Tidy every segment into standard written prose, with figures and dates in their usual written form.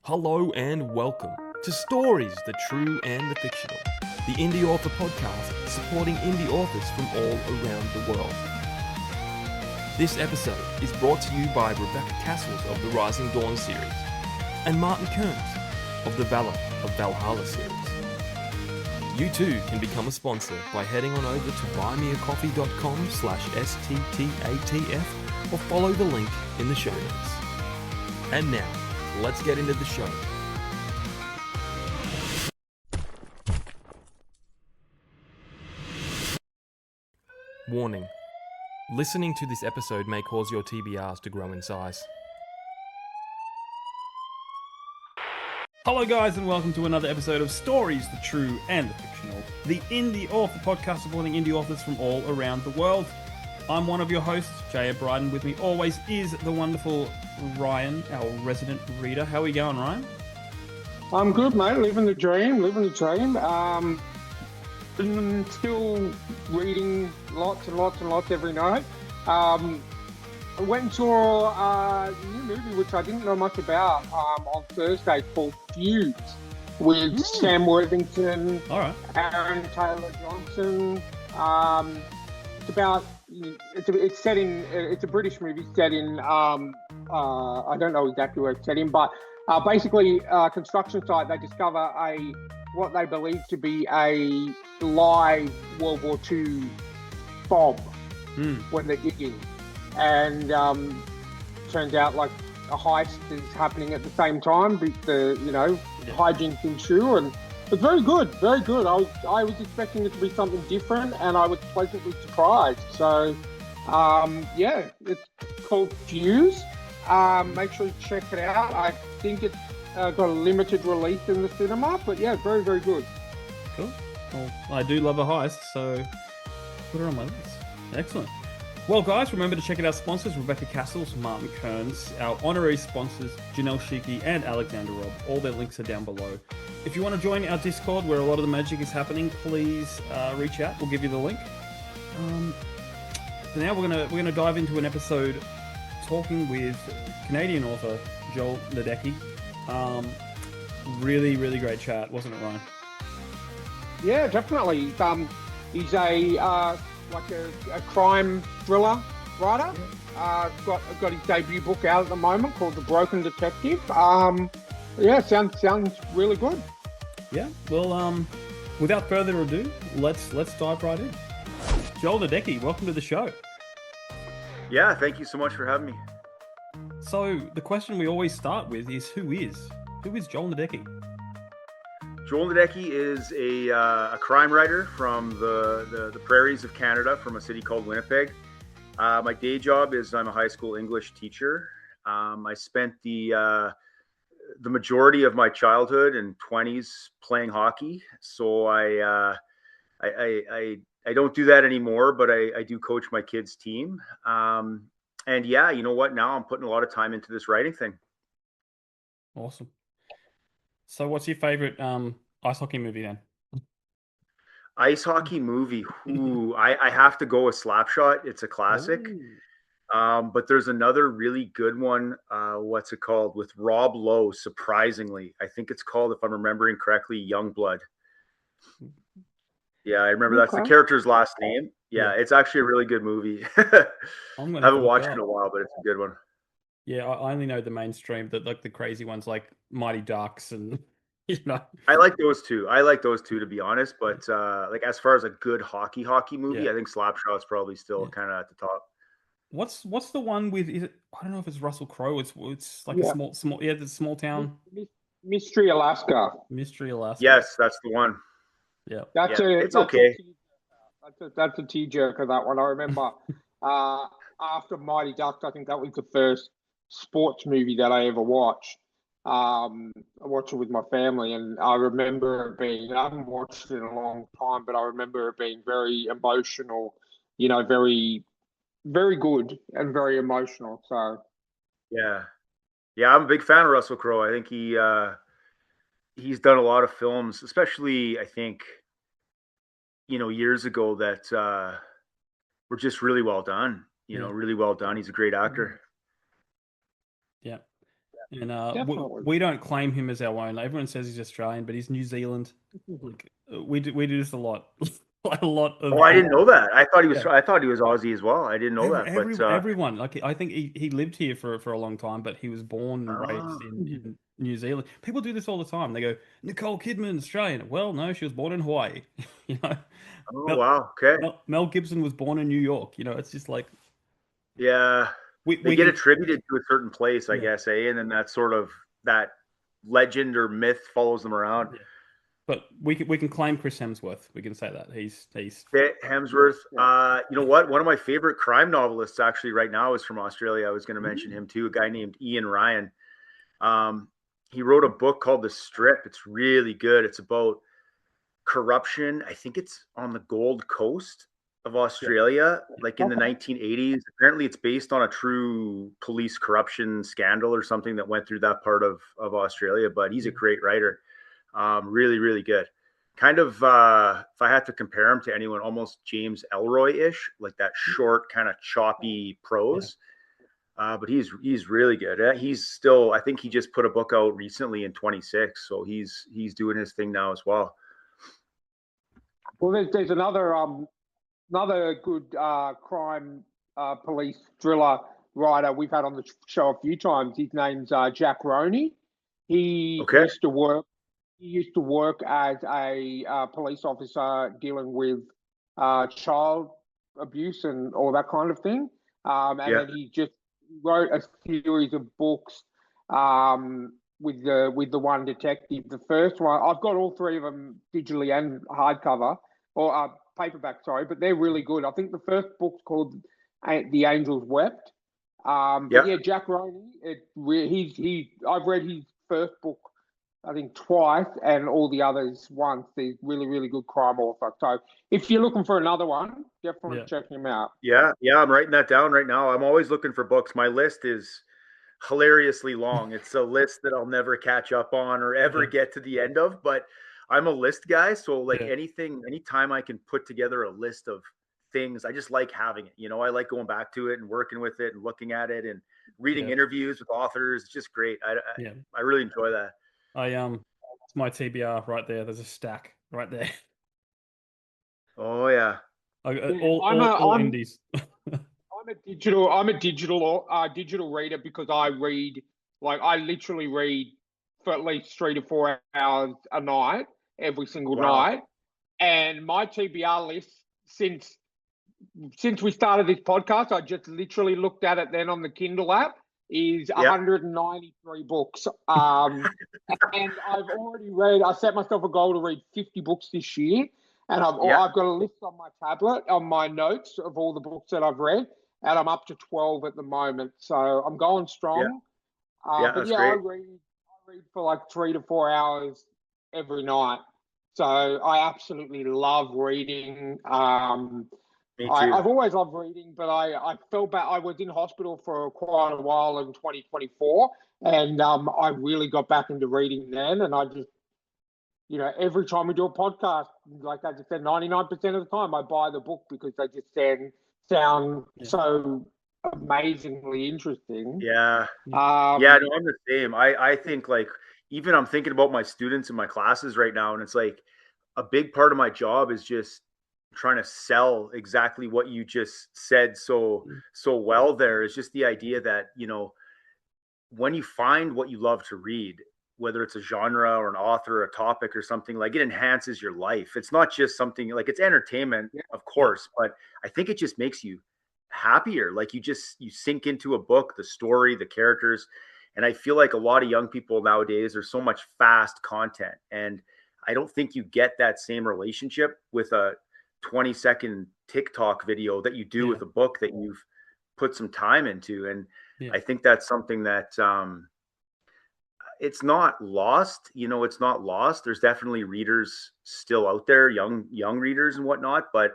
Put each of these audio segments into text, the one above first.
Hello and welcome to Stories, the True and the Fictional, the Indie Author Podcast supporting indie authors from all around the world. This episode is brought to you by Rebecca Kearsells of the Rising Dawn series and Martin Crumbs of the Valor of Valhalla series. You too can become a sponsor by heading on over to buymeacoffee.com/STTATF or follow the link in the show notes. And now, let's get into the show. Warning. Listening to this episode may cause your TBRs to grow in size. Hello guys and welcome to another episode of Stories, the True and the Fictional, the Indie Author Podcast supporting indie authors from all around the world. I'm one of your hosts, Jay O'Brien. With me always is the wonderful Ryan, our resident reader. How are we going, Ryan? I'm good, mate. Living the dream. Still reading lots and lots every night. I went and saw a new movie which I didn't know much about on Thursday called Feuds with Sam Worthington, Aaron Taylor-Johnson. It's a British movie set in I don't know exactly where it's set in, but basically construction site. They discover what they believe to be a live World War II bomb when they're digging, and turns out like a heist is happening at the same time. Hijinks ensue, and it's very good. I was expecting it to be something different, and I was pleasantly surprised. So, it's called Feuds. Make sure you check it out. I think it's got a limited release in the cinema, but yeah, very, very good. Cool. Well, I do love a heist, so put it on my list. Excellent. Well, guys, remember to check out our sponsors, Rebecca Kearsells, Martin Crumbs, our honorary sponsors, Janelle Schiecke and Alexander Robb. All their links are down below. If you want to join our Discord where a lot of the magic is happening, please reach out. We'll give you the link. So now we're gonna dive into an episode talking with Canadian author Joel Nedecky. Really, really great chat, wasn't it, Ryan? Yeah, definitely. He's a crime thriller writer. Got his debut book out at the moment called The Broken Detective. Sounds really good. Yeah. Well, without further ado, let's dive right in. Joel Nedecky, welcome to the show. Yeah, thank you so much for having me. So the question we always start with is who is Joel Nedecky? Joel Nedecky is a crime writer from the prairies of Canada, from a city called Winnipeg. My day job is I'm a high school English teacher. I spent the majority of my childhood and 20s playing hockey, so I don't do that anymore, but I do coach my kids' team. And yeah, you know what? Now I'm putting a lot of time into this writing thing. Awesome. So what's your favorite ice hockey movie then? Ice hockey movie. Ooh, I have to go with Slapshot. It's a classic. But there's another really good one. What's it called? With Rob Lowe, surprisingly. I think it's called, if I'm remembering correctly, Youngblood. Yeah, I remember that's the character's last name. Yeah, it's actually a really good movie. I haven't watched it in a while, but it's a good one. Yeah, I only know the mainstream, the crazy ones like Mighty Ducks and I like those two. To be honest, but as far as a good hockey movie, I think Slapshot's probably still kind of at the top. What's the one with? Is it? I don't know if it's Russell Crowe. It's like a the small town. Mystery Alaska. Yes, that's the one. Yeah, it's okay. That's a tearjerker, that one. I remember after Mighty Ducks, I think that was the first sports movie that I ever watched. I watched it with my family, and I remember it being, I haven't watched it in a long time, but I remember it being very emotional, very, very good and very emotional. So, yeah, I'm a big fan of Russell Crowe. I think he's done a lot of films, especially I think, years ago that were just really well done. Really well done. He's a great actor. Yeah. And Definitely. we don't claim him as our own. Everyone says he's Australian, but he's New Zealand. Like, we do this a lot. Like a lot of Oh, I didn't know that. I thought he was. Yeah. I thought he was Aussie as well. I didn't know that. But Everyone, like I think he lived here for a long time, but he was born and raised Mhm. in New Zealand. People do this all the time. They go, Nicole Kidman, Australian. Well, no, she was born in Hawaii. You know, oh wow, okay, Mel Gibson was born in New York. You know, it's just like yeah. They we get can, attributed to a certain place, I yeah, guess, and then that sort of that legend or myth follows them around. yeah. But we can claim Chris Hemsworth. We can say that he's Hemsworth. Yeah. You know what? One of my favorite crime novelists actually right now is from Australia. I was going to mention him too. A guy named Ian Ryan. Um, he wrote a book called The Strip. It's really good. It's about corruption. I think it's on the Gold Coast of Australia, like in the 1980s. Apparently, it's based on a true police corruption scandal or something that went through that part of Australia. But he's a great writer. Really, really good. Kind of, if I had to compare him to anyone, almost James Ellroy-ish, like that short, kind of choppy prose. But he's really good. He's still. I think he just put a book out recently in 26, so he's doing his thing now as well. Well, there's another good crime police thriller writer we've had on the show a few times. His name's Jack Roney. He used to work. He used to work as a police officer dealing with child abuse and all that kind of thing. And then he just wrote a series of books with the one detective. The first one, I've got all three of them digitally and hardcover or paperback, sorry, but they're really good. I think the first book's called The Angels Wept. But yeah, Jack Roney. I've read his first book, I think, twice, and all the others once. He's really, really good crime author. So if you're looking for another one, definitely check him out. Yeah, I'm writing that down right now. I'm always looking for books. My list is hilariously long. It's a list that I'll never catch up on or ever get to the end of, but I'm a list guy. So like anytime I can put together a list of things, I just like having it. You know, I like going back to it and working with it and looking at it and reading interviews with authors. It's just great. I really enjoy that. It's my TBR right there. There's a stack right there. Oh yeah. All indies. I'm a digital reader because I literally read for at least 3 to 4 hours a night, every single night. And my TBR list since we started this podcast, I just literally looked at it then on the Kindle app, is 193 books. And I've already read, I set myself a goal to read 50 books this year. And I've got a list on my tablet, on my notes of all the books that I've read, and I'm up to 12 at the moment. So I'm going strong. But yeah, I read for like 3 to 4 hours every night. So I absolutely love reading. Me too. I've always loved reading, but I felt bad. I was in hospital for quite a while in 2024, and I really got back into reading then. And I just, every time we do a podcast, like I just said, 99% of the time I buy the book because they just sound so amazingly interesting. Yeah. No, I'm the same. I think like, even I'm thinking about my students in my classes right now, and it's like a big part of my job is just trying to sell exactly what you just said so well. There is just the idea that, when you find what you love to read, whether it's a genre or an author or a topic or something, like, it enhances your life. It's not just something like, it's entertainment, of course, but I think it just makes you happier. Like, you sink into a book, the story, the characters. And I feel like a lot of young people nowadays, there's so much fast content, and I don't think you get that same relationship with a 20-second TikTok video that you do with a book that you've put some time into. And I think that's something that, it's not lost. It's not lost. There's definitely readers still out there, young readers and whatnot, but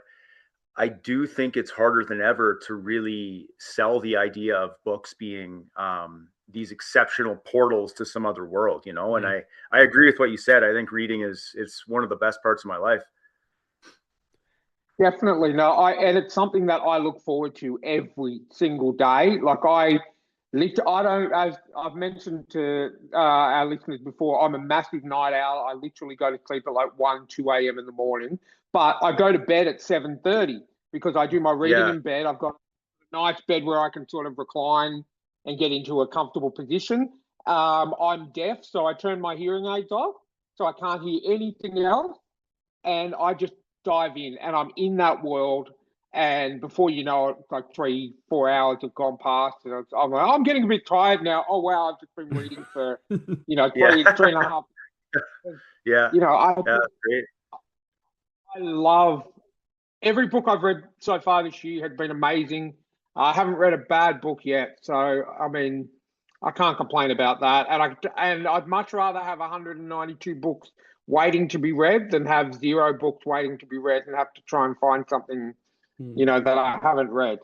I do think it's harder than ever to really sell the idea of books being these exceptional portals to some other world, and I agree with what you said. I think reading it's one of the best parts of my life. Definitely. No, and it's something that I look forward to every single day. Like I don't, as I've mentioned to our listeners before, I'm a massive night owl. I literally go to sleep at like 1, 2 a.m. in the morning, but I go to bed at 7:30 because I do my reading Yeah. in bed. I've got a nice bed where I can sort of recline and get into a comfortable position. I'm deaf, so I turn my hearing aids off, so I can't hear anything else, and I just dive in, and I'm in that world. And before you know it, like 3, 4 hours have gone past, and I'm like, I'm getting a bit tired now. Oh wow, I've just been reading for, Yeah. three and a half. Yeah. You know, Yeah, that's great. I love every book I've read so far this year has been amazing. I haven't read a bad book yet, so I mean, I can't complain about that. And I'd much rather have 192 books waiting to be read than have 0 books waiting to be read and have to try and find something, that I haven't read.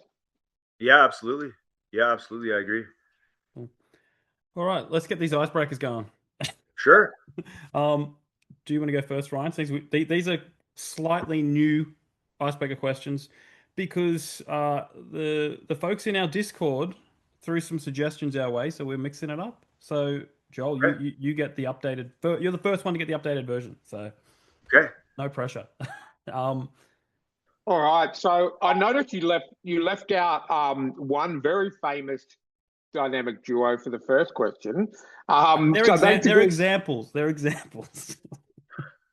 Yeah, absolutely. Yeah, absolutely. I agree. All right, let's get these icebreakers going. Sure. Do you want to go first, Ryan? Since these are slightly new icebreaker questions because the folks in our Discord threw some suggestions our way, so we're mixing it up. So Joel, Okay. you get the updated. You're the first one to get the updated version, so Okay. no pressure. All right. So I noticed you left out one very famous dynamic duo for the first question. They're examples. They're examples.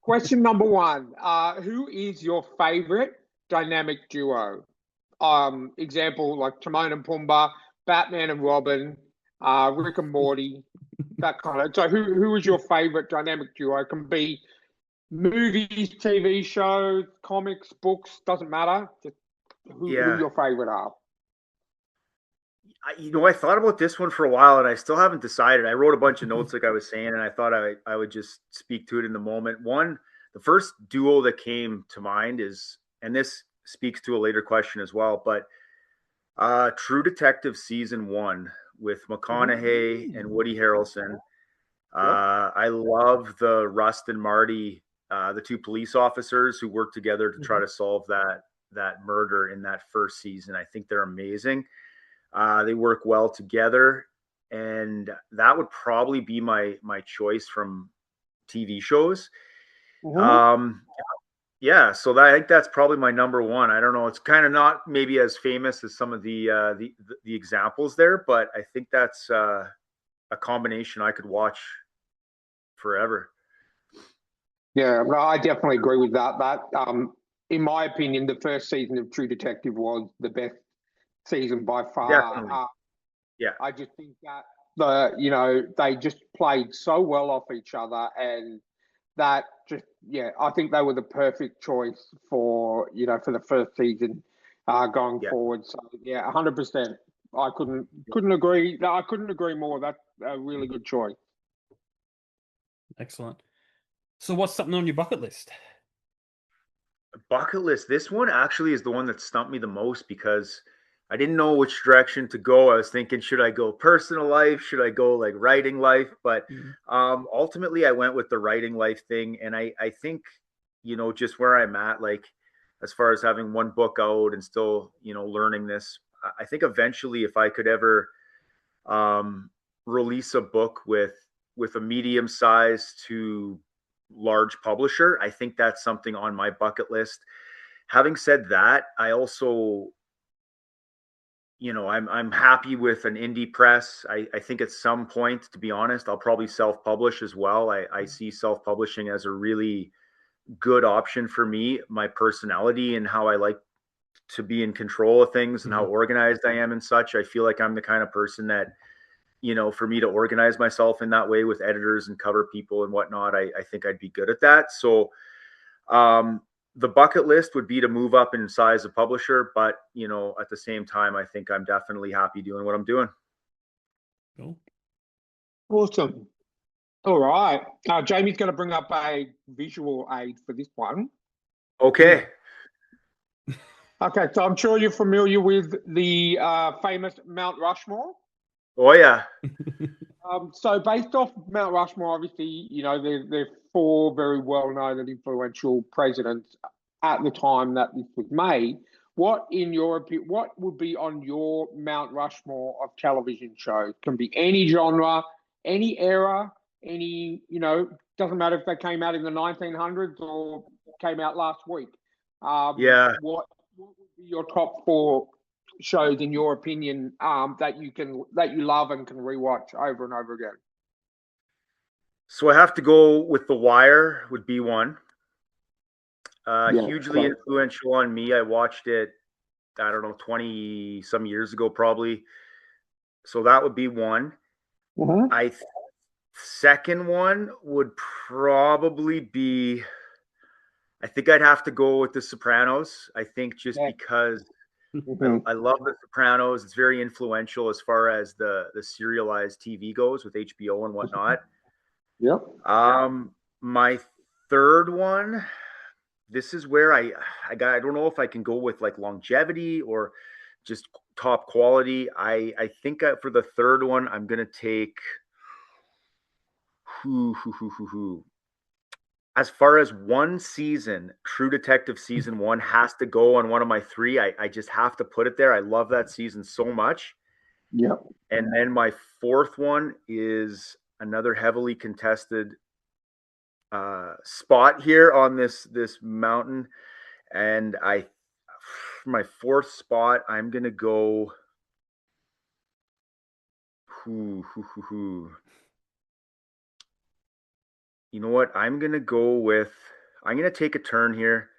Question number 1. Who is your favorite dynamic duo? Example like Timon and Pumbaa, Batman and Robin, Rick and Morty, that kind of. So who is your favorite dynamic duo? It can be movies, TV shows, comics, books, doesn't matter. Just who your favorite are. I thought about this one for a while and I still haven't decided. I wrote a bunch of notes like I was saying, and I thought I would just speak to it in the moment. The first duo that came to mind is, and this speaks to a later question as well, but True Detective season 1 with McConaughey and Woody Harrelson. I love the Rust and Marty, the 2 police officers who work together to try to solve that murder in that first season. I think they're amazing. They work well together, and that would probably be my choice from TV shows. Yeah, so I think that's probably my number 1. I don't know, it's kind of not maybe as famous as some of the examples there, but I think that's a combination I could watch forever. Yeah, well, I definitely agree with that. In my opinion, the first season of True Detective was the best season by far. Definitely. Yeah. I just think that they just played so well off each other, and that I think they were the perfect choice for the first season going forward. So 100%. I couldn't agree. I couldn't agree more. That's a really good choice. Excellent. So what's something on your bucket list? Bucket list. This one actually is the one that stumped me the most because I didn't know which direction to go. I was thinking, should I go personal life? Should I go like writing life? But ultimately I went with the writing life thing. And I think, just where I'm at, like as far as having one book out and still, learning this, I think eventually if I could ever release a book with a medium size to large publisher, I think that's something on my bucket list. Having said that, I also, I'm happy with an indie press. I think at some point, to be honest, I'll probably self-publish as well. I see self-publishing as a really good option for me, my personality and how I like to be in control of things and how organized I am and such. I feel like I'm the kind of person that, for me to organize myself in that way with editors and cover people and whatnot, I think I'd be good at that. So the bucket list would be to move up in size of publisher, but at the same time, I think I'm definitely happy doing what I'm doing. Cool. Awesome. All right. Jamie's going to bring up a visual aid for this one. Okay. Okay, so I'm sure you're familiar with the famous Mount Rushmore. Oh yeah. So based off Mount Rushmore, obviously, they're 4 very well-known and influential presidents at the time that this was made. what in your opinion, what would be on your Mount Rushmore of television shows? Can be any genre, any era, any, doesn't matter if they came out in the 1900s or came out last week. Yeah. What would be your top 4 shows in your opinion that you love and can rewatch over and over again? So I have to go with The Wire would be one. Hugely influential on me. I watched it, I don't know, 20 some years ago, probably. So that would be one. Mm-hmm. Second one would probably be, I think I'd have to go with The Sopranos. I think just because I love The Sopranos. It's very influential as far as the serialized TV goes with HBO and whatnot. Yep. My third one, this is where I don't know if I can go with like longevity or just top quality. I think for the third one, I'm going to take as far as one season, True Detective season 1 has to go on one of my 3. I just have to put it there. I love that season so much. Yep. And then my fourth one is another heavily contested spot here on this mountain. And for my fourth spot, I'm going to go. You know what? I'm going to take a turn here.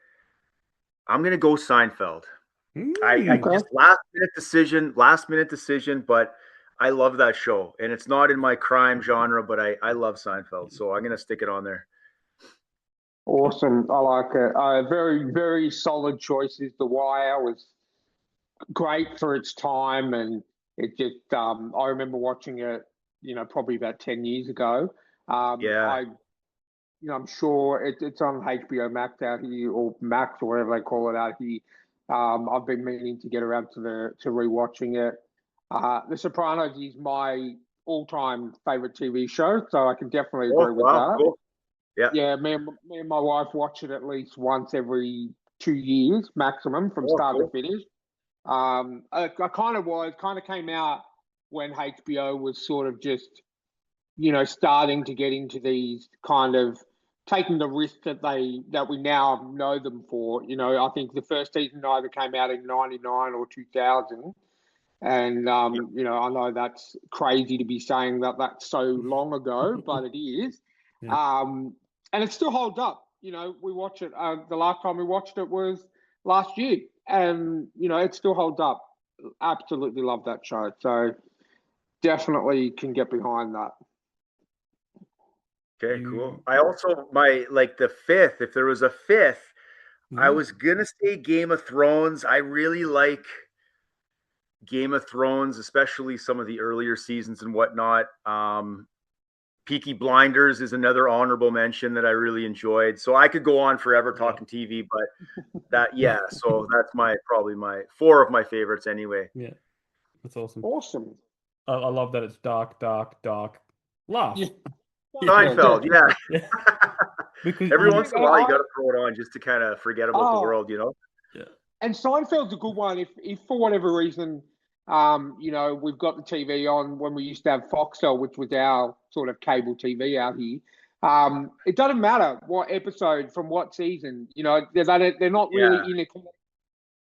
I'm going to go Seinfeld. I just last minute decision, but I love that show. And it's not in my crime genre, but I love Seinfeld. So I'm going to stick it on there. Awesome. I like it. Very, very solid choices. The Wire was great for its time. And it just, I remember watching it, probably about 10 years ago. I'm sure it's on HBO Max out here, or Max, or whatever they call it out here. I've been meaning to get around to rewatching it. The Sopranos is my all-time favorite TV show, so I can definitely agree with that. Cool. Yeah. Me and my wife watch it at least once every 2 years maximum from start to finish. I kind of came out when HBO was sort of just, starting to get into these kind of taking the risk that we now know them for. I think the first season either came out in 99 or 2000. And, I know that's crazy to be saying that that's so long ago, but it is. Yeah. And it still holds up. We watch it. The last time we watched it was last year. And, it still holds up. Absolutely love that show. So definitely can get behind that. Okay, cool. I also, the fifth, if there was a fifth, I was going to say Game of Thrones. I really like Game of Thrones, especially some of the earlier seasons and whatnot. Peaky Blinders is another honorable mention that I really enjoyed. So I could go on forever talking TV, but so that's probably my 4 of my favorites anyway. Yeah, that's awesome. Awesome. I love that it's dark, laugh. Yeah. Seinfeld, yeah. Because every once in a while you got to throw it on just to kind of forget about the world, Yeah. And Seinfeld's a good one. If for whatever reason, we've got the TV on when we used to have Foxtel, which was our sort of cable TV out here. It doesn't matter what episode from what season. They're not really in a.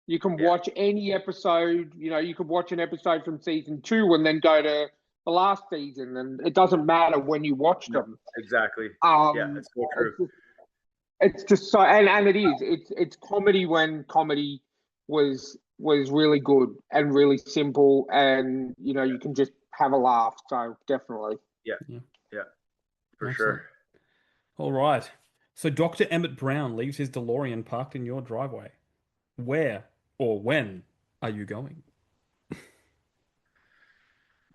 You can watch any episode. You could watch an episode from season 2 and then go to the last season, and it doesn't matter when you watch them. Exactly. That's so true. It's just so, and it is. It's comedy when comedy was really good and really simple, and you can just have a laugh. So definitely. Yeah, for sure. All right. So Dr. Emmett Brown leaves his DeLorean parked in your driveway. Where or when are you going?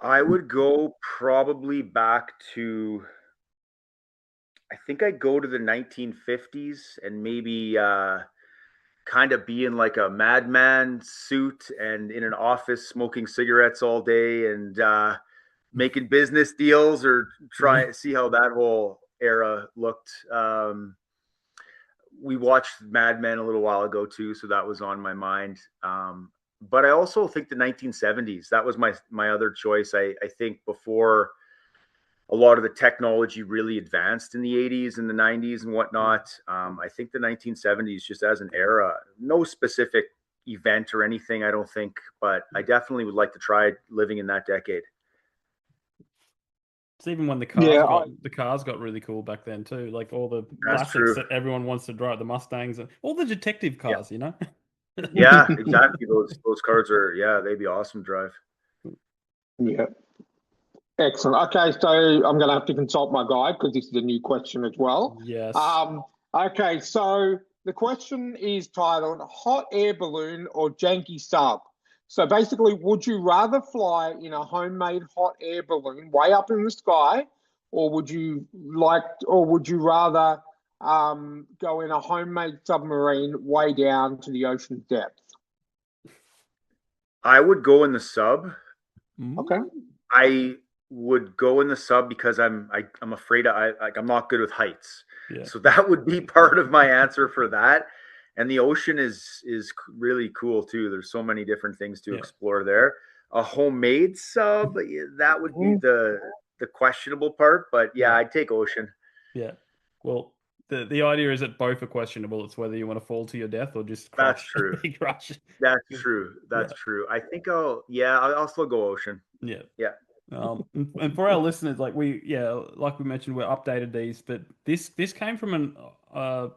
I would go probably back to, I think I'd go to the 1950s and maybe kind of be in like a madman suit and in an office smoking cigarettes all day and making business deals, or try see how that whole era looked. we watched Mad Men a little while ago too, so that was on my mind. But I also think the 1970s, that was my other choice. I think before a lot of the technology really advanced in the 80s and the 90s and whatnot. I think the 1970s just as an era, no specific event or anything, I don't think, but I definitely would like to try living in that decade. It's even when the cars got really cool back then too. Like all the classics that everyone wants to drive, the Mustangs and all the detective cars, you know? Yeah, exactly. Those cars are, they'd be awesome to drive. Yeah. Excellent. Okay, so I'm going to have to consult my guide because this is a new question as well. Yes. Okay, so the question is titled Hot Air Balloon or Janky Sub? So basically, would you rather fly in a homemade hot air balloon way up in the sky, or would you rather go in a homemade submarine way down to the ocean's depth? I would go in the sub. Okay. I would go in the sub because I'm afraid I'm not good with heights. Yeah. So that would be part of my answer for that. And the ocean is really cool too. There's so many different things to explore there. A homemade sub, that would be the questionable part, but I'd take ocean. Yeah. Well, the idea is that both are questionable. It's whether you want to fall to your death or just crush. That's true. Crush. That's true. That's true. I think I'll still go ocean. Yeah. Yeah. And for our listeners, like we mentioned, we're updated these, but this came from an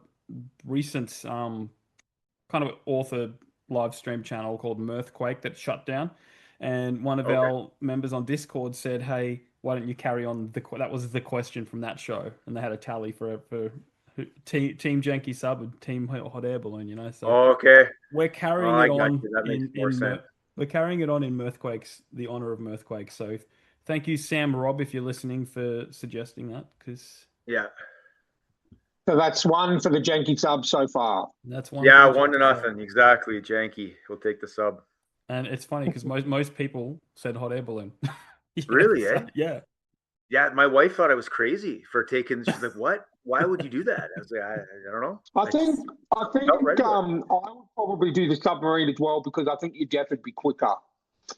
recent kind of author live stream channel called Mirthquake that shut down, and one of our members on Discord said, "Hey, why don't you carry on that was the question from that show?" And they had a tally for Team Janky Sub and Team Hot Air Balloon, you know. So we're carrying it on we're carrying it on in Mirthquake's the honor of Mirthquake. So thank you, Sam Robb, if you're listening, for suggesting that, because So that's one for the Janky Sub so far. That's one. Yeah, 1-0. Exactly. Janky. We'll take the sub. And it's funny because most people said hot air balloon. Really, so, Yeah. Yeah, my wife thought I was crazy for taking. She's like, "What? Why would you do that?" I was like, "I don't know." I think I would probably do the submarine as well because I think your death would be quicker.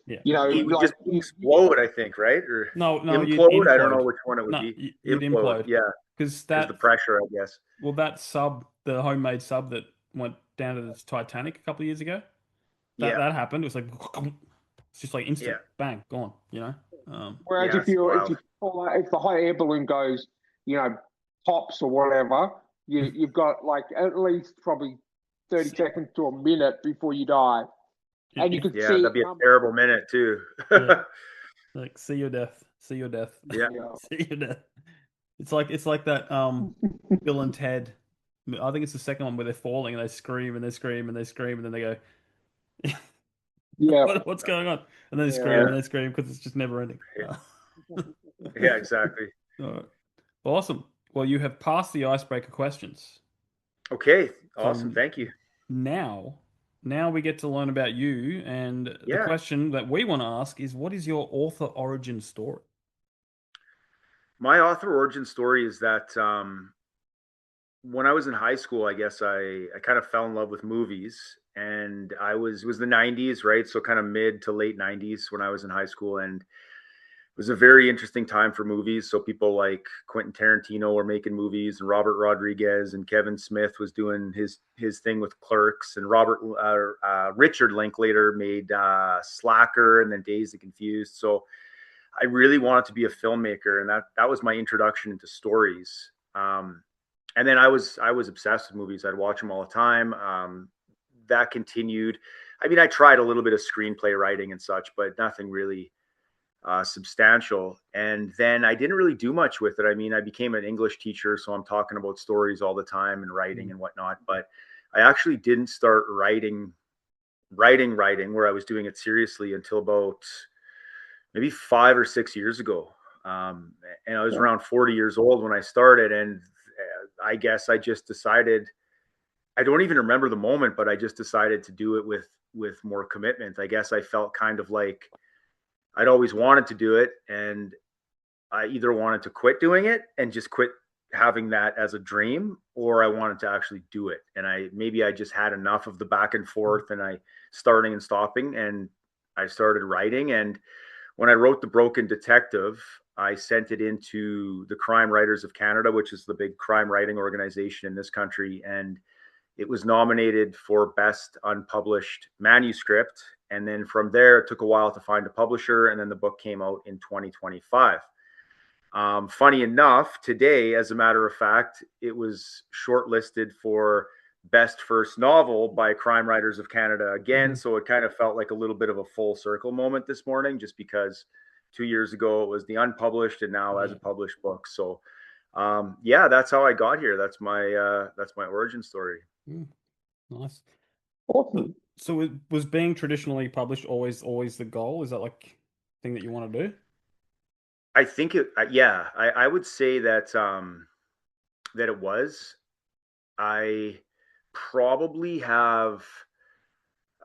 Yeah, you know, it would just explode. I think, right? Or no, implode. I don't know which one it would be. You'd implode. Yeah, because that's the pressure, I guess. Well, that sub, the homemade sub that went down to the Titanic a couple of years ago, that happened. It was like it's just like instant, bang, gone. You know. Whereas if the hot air balloon goes, pops or whatever, you've got like at least probably 30 seconds to a minute before you die. And you could see that'd be a terrible minute too. Like see your death. Yeah. See your death. It's like that Bill and Ted. I think it's the second one where they're falling and they scream and they scream and they scream and then they go, what's going on? And then they scream and they scream because it's just never ending. Yeah, exactly. All right. Awesome. Well, you have passed the icebreaker questions. Okay, awesome. Thank you. Now we get to learn about you, and the question that we want to ask is, what is your author origin story? My author origin story is that when I was in high school, I guess I kind of fell in love with movies, and it was the 90s, right? So kind of mid to late 90s when I was in high school, and it was a very interesting time for movies. So people like Quentin Tarantino were making movies, and Robert Rodriguez and Kevin Smith was doing his thing with Clerks, and Richard Linklater made Slacker and then Dazed and Confused. So I really wanted to be a filmmaker, and that was my introduction into stories. And then I was obsessed with movies. I'd watch them all the time. That continued. I mean, I tried a little bit of screenplay writing and such, but nothing really substantial. And then I didn't really do much with it. I mean, I became an English teacher, so I'm talking about stories all the time and writing and whatnot. But I actually didn't start writing where I was doing it seriously until about maybe 5 or 6 years ago. And I was around 40 years old when I started. And I guess I just decided, I don't even remember the moment, but I just decided to do it with more commitment. I guess I felt kind of like I'd always wanted to do it, and I either wanted to quit doing it and just quit having that as a dream, or I wanted to actually do it. And I just had enough of the back and forth, and I starting and stopping, and I started writing. And when I wrote The Broken Detective, I sent it into the Crime Writers of Canada, which is the big crime writing organization in this country. And it was nominated for Best Unpublished Manuscript. And then from there, it took a while to find a publisher. And then the book came out in 2025. Funny enough, today, as a matter of fact, it was shortlisted for Best First Novel by Crime Writers of Canada again. Mm-hmm. So it kind of felt like a little bit of a full circle moment this morning, just because 2 years ago it was the unpublished, and now as a published book. So yeah, that's how I got here. That's my origin story. Nice. Awesome. So it was being traditionally published always the goal? Is that like thing that you want to do? I think I would say that that it was. I probably have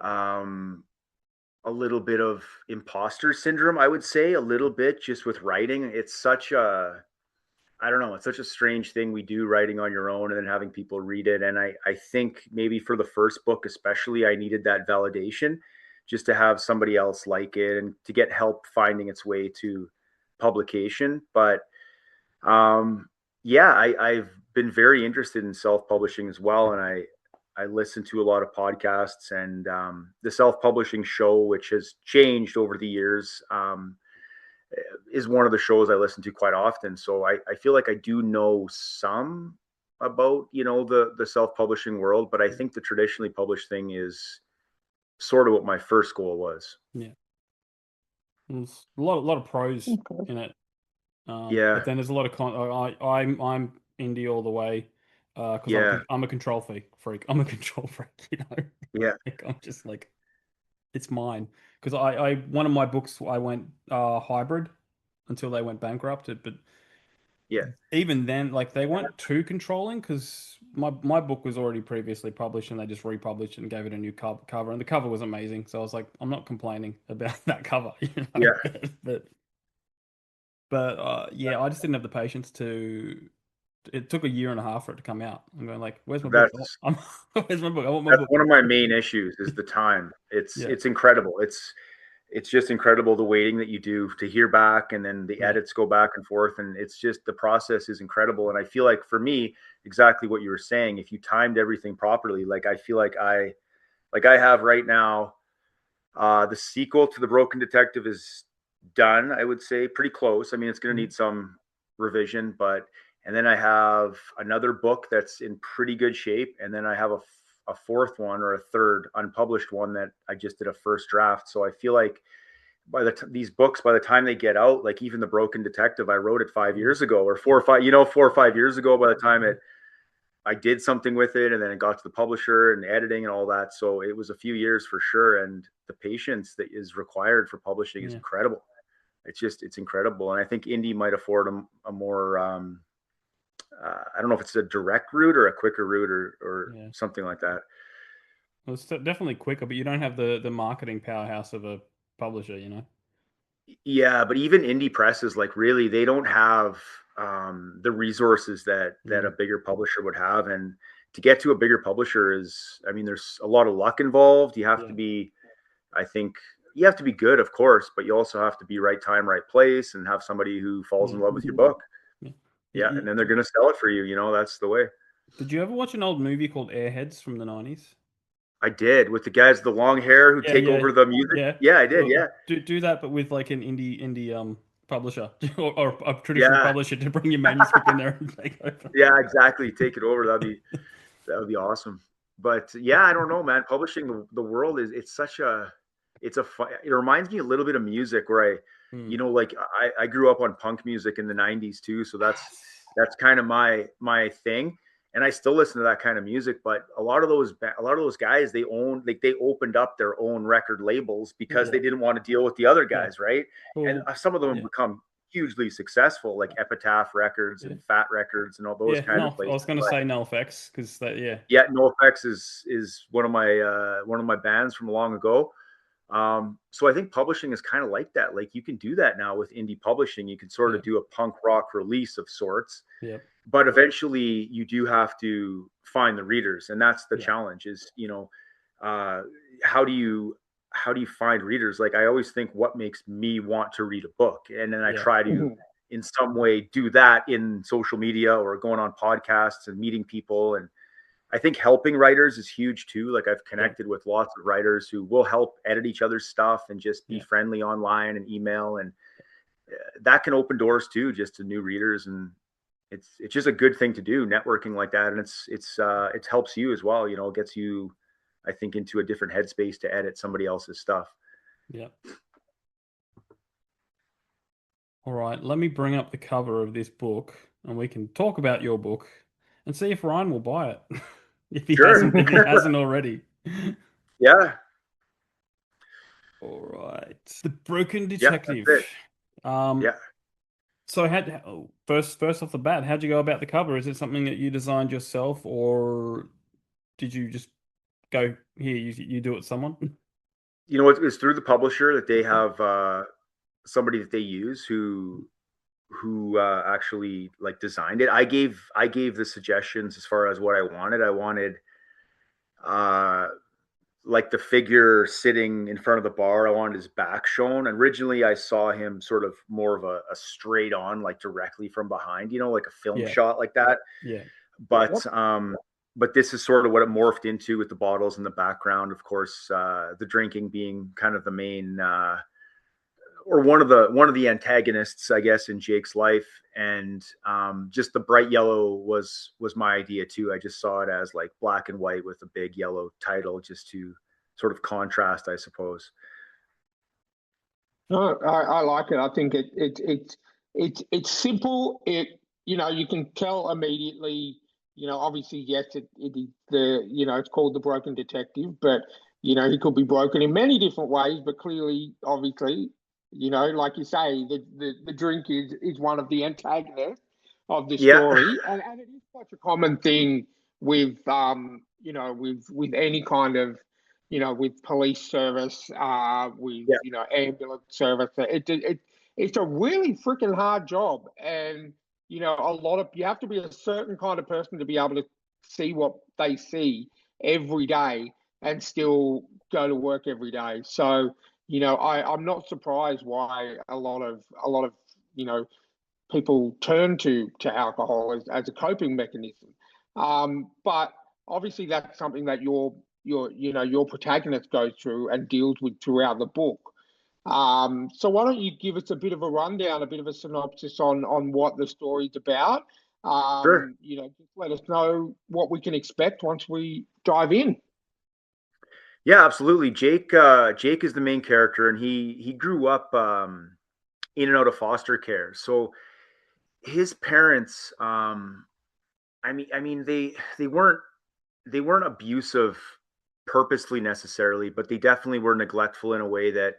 a little bit of imposter syndrome, I would say, a little bit, just with writing. It's such a, I don't know, it's such a strange thing we do, writing on your own and then having people read it. And I think maybe for the first book especially, I needed that validation, just to have somebody else like it and to get help finding its way to publication. But yeah, I've been very interested in self-publishing as well. And I listen to a lot of podcasts, and the self-publishing show, which has changed over the years, is one of the shows I listen to quite often. So I feel like I do know some about, the self-publishing world, but I think the traditionally published thing is sort of what my first goal was. Yeah. There's a lot of pros in it. Yeah. But then there's a lot of I'm indie all the way, because Yeah. I'm a control freak. I'm a control freak, Yeah. Like, I'm just like, it's mine. Because I one of my books, I went hybrid until they went bankrupt. But Yeah. even then, like, they weren't too controlling, because my book was already previously published, and they just republished it and gave it a new cover, and the cover was amazing. So I was like, I'm not complaining about that cover, Yeah. But yeah, I just didn't have the patience to. It took a year and a half for it to come out. I'm going like, where's my book? Where's my book? I want my That's book. one of my main issues, is the time. It's incredible. It's just incredible, the waiting that you do to hear back, and then the edits go back and forth, and it's just, the process is incredible. And I feel like for me, exactly what you were saying, if you timed everything properly, like I feel like I have right now, the sequel to The Broken Detective is done, I would say, pretty close. I mean, it's going to need some revision, and then I have another book that's in pretty good shape, and then I have a fourth one, or a third unpublished one, that I just did a first draft. So I feel like these books, by the time they get out, like even The Broken Detective, I wrote it 5 years ago, or 4 or 5 years ago, by the time I did something with it, and then it got to the publisher and editing and all that. So it was a few years for sure. And the patience that is required for publishing is incredible. It's incredible. And I think indie might afford a more, I don't know if it's a direct route or a quicker route, or something like that. Well, it's definitely quicker, but you don't have the marketing powerhouse of a publisher, Yeah, but even indie presses, like, really, they don't have the resources that a bigger publisher would have. And to get to a bigger publisher is, I mean, there's a lot of luck involved. You have to be, I think, you have to be good, of course, but you also have to be right time, right place, and have somebody who falls in love with your book. Yeah, and then they're going to sell it for you. That's the way. Did you ever watch an old movie called Airheads from the 90s? I did, with the guys with the long hair who take over the music. Yeah, I did. Yeah, do that, but with like an indie publisher or a traditional publisher to bring your manuscript in there and take over. Yeah, exactly. Take it over. That would be awesome. But yeah, I don't know, man. Publishing the world it's it reminds me a little bit of music, where like I grew up on punk music in the 90s too, so that's kind of my thing. And I still listen to that kind of music, but a lot of those guys, they opened up their own record labels because they didn't want to deal with the other guys, right? Cool. And some of them have become hugely successful, like Epitaph Records and Fat Records and all those kind of places. I was going to say NoFX, because NoFX is one of my bands from long ago. So I think publishing is kind of like that. Like you can do that now with indie publishing. You can sort of do a punk rock release of sorts, but eventually you do have to find the readers, and that's the challenge. Is how do you find readers? Like I always think, what makes me want to read a book, and then I try to in some way do that in social media or going on podcasts and meeting people. And I think helping writers is huge too. Like I've connected with lots of writers who will help edit each other's stuff and just be friendly online and email, and that can open doors too, just to new readers. And it's just a good thing to do, networking like that. And it helps you as well. It gets you, I think, into a different headspace to edit somebody else's stuff. Yeah. All right, let me bring up the cover of this book and we can talk about your book and see if Ryan will buy it. If he hasn't already. Yeah. All right. The Broken Detective. Yeah. So first off the bat, how'd you go about the cover? Is it something that you designed yourself, or did you just go, here, you do it, someone? It's through the publisher that they have somebody that they use who actually like designed it. I gave the suggestions as far as what I wanted. I wanted like the figure sitting in front of the bar. I wanted his back shown. And originally I saw him sort of more of a straight on, like directly from behind, like a film shot like that. Yeah. But this is sort of what it morphed into, with the bottles in the background, of course, the drinking being kind of the main or one of the antagonists, I guess, in Jake's life. And just the bright yellow was my idea too. I just saw it as like black and white with a big yellow title, just to sort of contrast, I suppose. No, I like it. I think it's simple. You can tell immediately. Obviously, yes, it's called The Broken Detective, but he could be broken in many different ways. But clearly, obviously, like you say, the drink is one of the antagonists of the story, and it is such a common thing with with any kind of with police service, with ambulance service. It's a really freaking hard job, and you have to be a certain kind of person to be able to see what they see every day and still go to work every day. So I'm not surprised why a lot of people turn to alcohol as a coping mechanism. But obviously that's something that your protagonist goes through and deals with throughout the book. So why don't you give us a bit of a rundown, a bit of a synopsis on what the story's about? Sure. Just let us know what we can expect once we dive in. Yeah, absolutely. Jake is the main character, and he grew up in and out of foster care. So his parents, they weren't abusive purposely necessarily, but they definitely were neglectful in a way that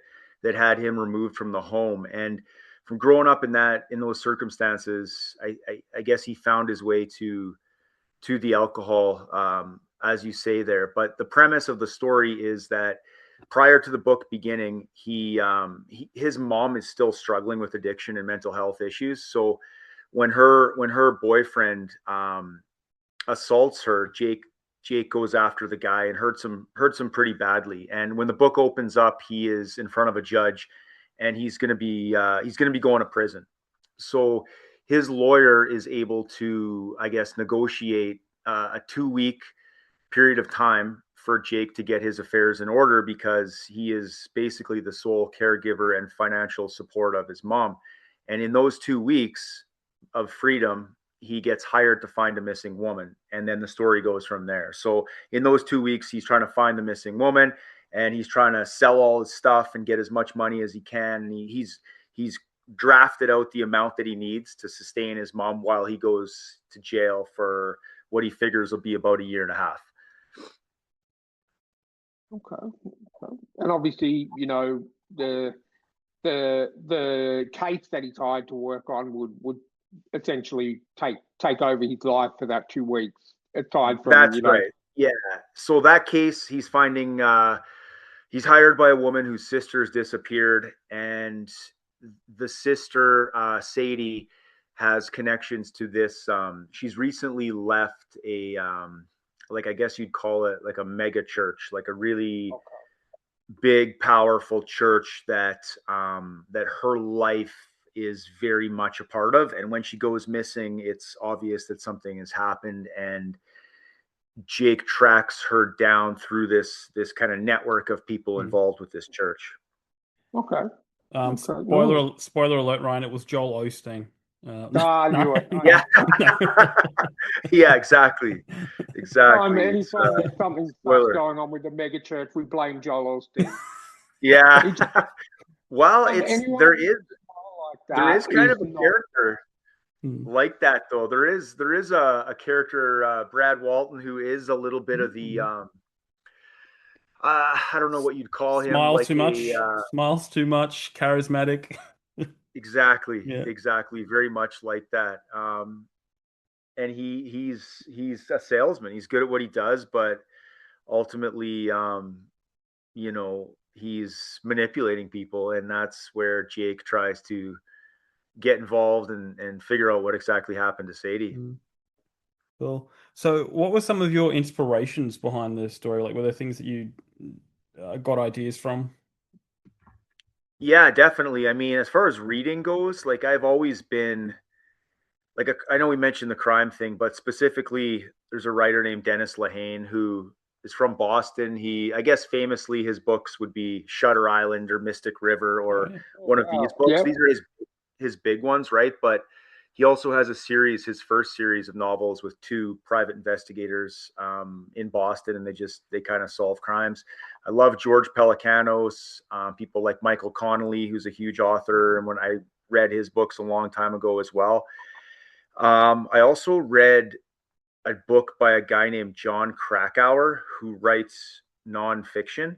had him removed from the home. And from growing up in those circumstances, I guess he found his way to the alcohol, as you say there. But the premise of the story is that prior to the book beginning, his mom is still struggling with addiction and mental health issues. So when her boyfriend assaults her, Jake goes after the guy and hurts him pretty badly. And when the book opens up, he is in front of a judge, and he's going to be going to prison. So his lawyer is able to, I guess, negotiate a 2-week period of time for Jake to get his affairs in order, because he is basically the sole caregiver and financial support of his mom. And in those 2 weeks of freedom, he gets hired to find a missing woman, and then the story goes from there. So in those 2 weeks, he's trying to find the missing woman, and he's trying to sell all his stuff and get as much money as he can. And he's drafted out the amount that he needs to sustain his mom while he goes to jail for what he figures will be about 1.5 years. Okay. And obviously, the case that he's hired to work on would essentially take over his life for that 2 weeks. Aside from That's right. Yeah. So that case, he's finding he's hired by a woman whose sister's disappeared, and the sister, Sadie, has connections to this. She's recently left a, like, I guess you'd call it like a mega church, like a really big, powerful church that that her life is very much a part of. And when she goes missing, it's obvious that something has happened, and Jake tracks her down through this kind of network of people involved with this church. Okay. Spoiler alert, Ryan. It was Joel Osteen. I no, knew it. Yeah. no. Yeah, exactly. Anytime It's, there's something spoiler. going on with the mega church, we blame Joel Osteen. Yeah. Well, there is kind of a character like that, though. There is a character, Brad Walton, who is a little bit of the I don't know what you'd call him. Smiles too much, charismatic. Exactly, Yeah. exactly. Very much like that. And he's a salesman. He's good at what he does, but ultimately, he's manipulating people, and that's where Jake tries to get involved and figure out what exactly happened to Sadie. Cool. So, what were some of your inspirations behind the story? Like, were there things that you got ideas from? Yeah, definitely. I mean, as far as reading goes, like, I've always been like, I know we mentioned the crime thing, but specifically, there's a writer named Dennis Lehane who is from Boston. I guess famously, his books would be Shutter Island or Mystic River or one of these books. Yeah. These are his big ones, right? But he also has a series, his first series of novels with two private investigators in Boston, and they kind of solve crimes. I love George Pelecanos, people like Michael Connolly, who's a huge author, and when I read his books a long time ago as well. I also read a book by a guy named John Krakauer, who writes nonfiction,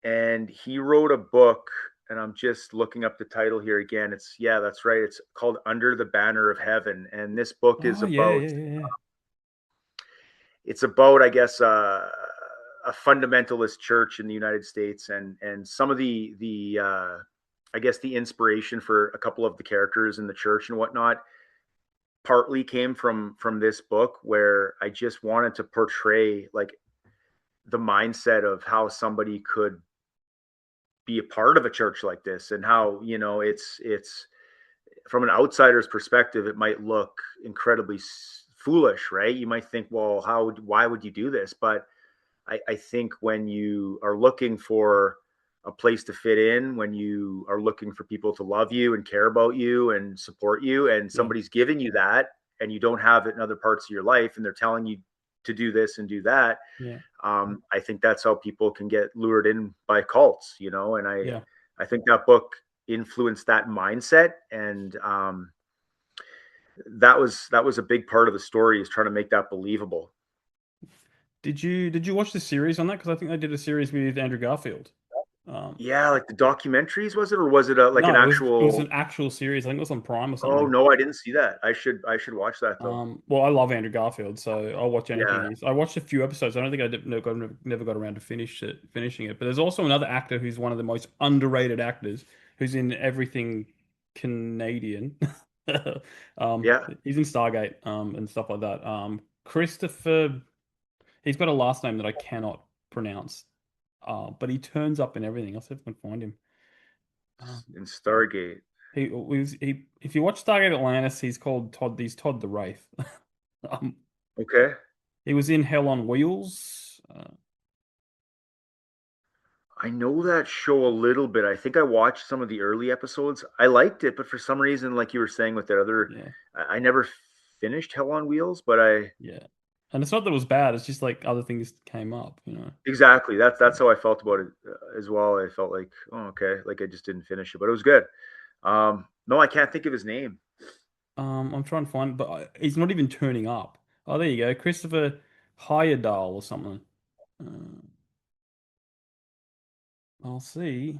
and he wrote a book, and I'm just looking up the title here again. That's right. It's called Under the Banner of Heaven, and this book is about it's about, I guess, a fundamentalist church in the United States, and some of the I guess the inspiration for a couple of the characters in the church and whatnot partly came from this book, where I just wanted to portray like the mindset of how somebody could be a part of a church like this, and how, it's from an outsider's perspective, it might look incredibly foolish, right? You might think, well, why would you do this? But I think when you are looking for a place to fit in, when you are looking for people to love you and care about you and support you, and somebody's giving you that, and you don't have it in other parts of your life, and they're telling you to do this and do that, I think that's how people can get lured in by cults, and I think that book influenced that mindset, and that was a big part of the story, is trying to make that believable. Did you watch the series on that? Because I think they did a series with Andrew Garfield. Yeah, like the documentaries, was it, or was it an actual? It was an actual series. I think it was on Prime or something. Oh no, I didn't see that. I should watch that though. Well, I love Andrew Garfield, so I'll watch anything. I watched a few episodes. I don't think I never got around to finishing it. But there's also another actor who's one of the most underrated actors, who's in everything Canadian. He's in Stargate and stuff like that. Christopher. He's got a last name that I cannot pronounce, but he turns up in everything. I'll see if I can find him. In Stargate. If you watch Stargate Atlantis, he's called Todd. He's Todd the Wraith. Okay. He was in Hell on Wheels. I know that show a little bit. I think I watched some of the early episodes. I liked it, but for some reason, like you were saying with that other, I never finished Hell on Wheels, but and it's not that it was bad. It's just like other things came up, Exactly. That's how I felt about it as well. I felt like, oh, okay, like I just didn't finish it, but it was good. No, I can't think of his name. I'm trying to find, but he's not even turning up. Oh, there you go, Christopher Heyerdahl or something. I'll see.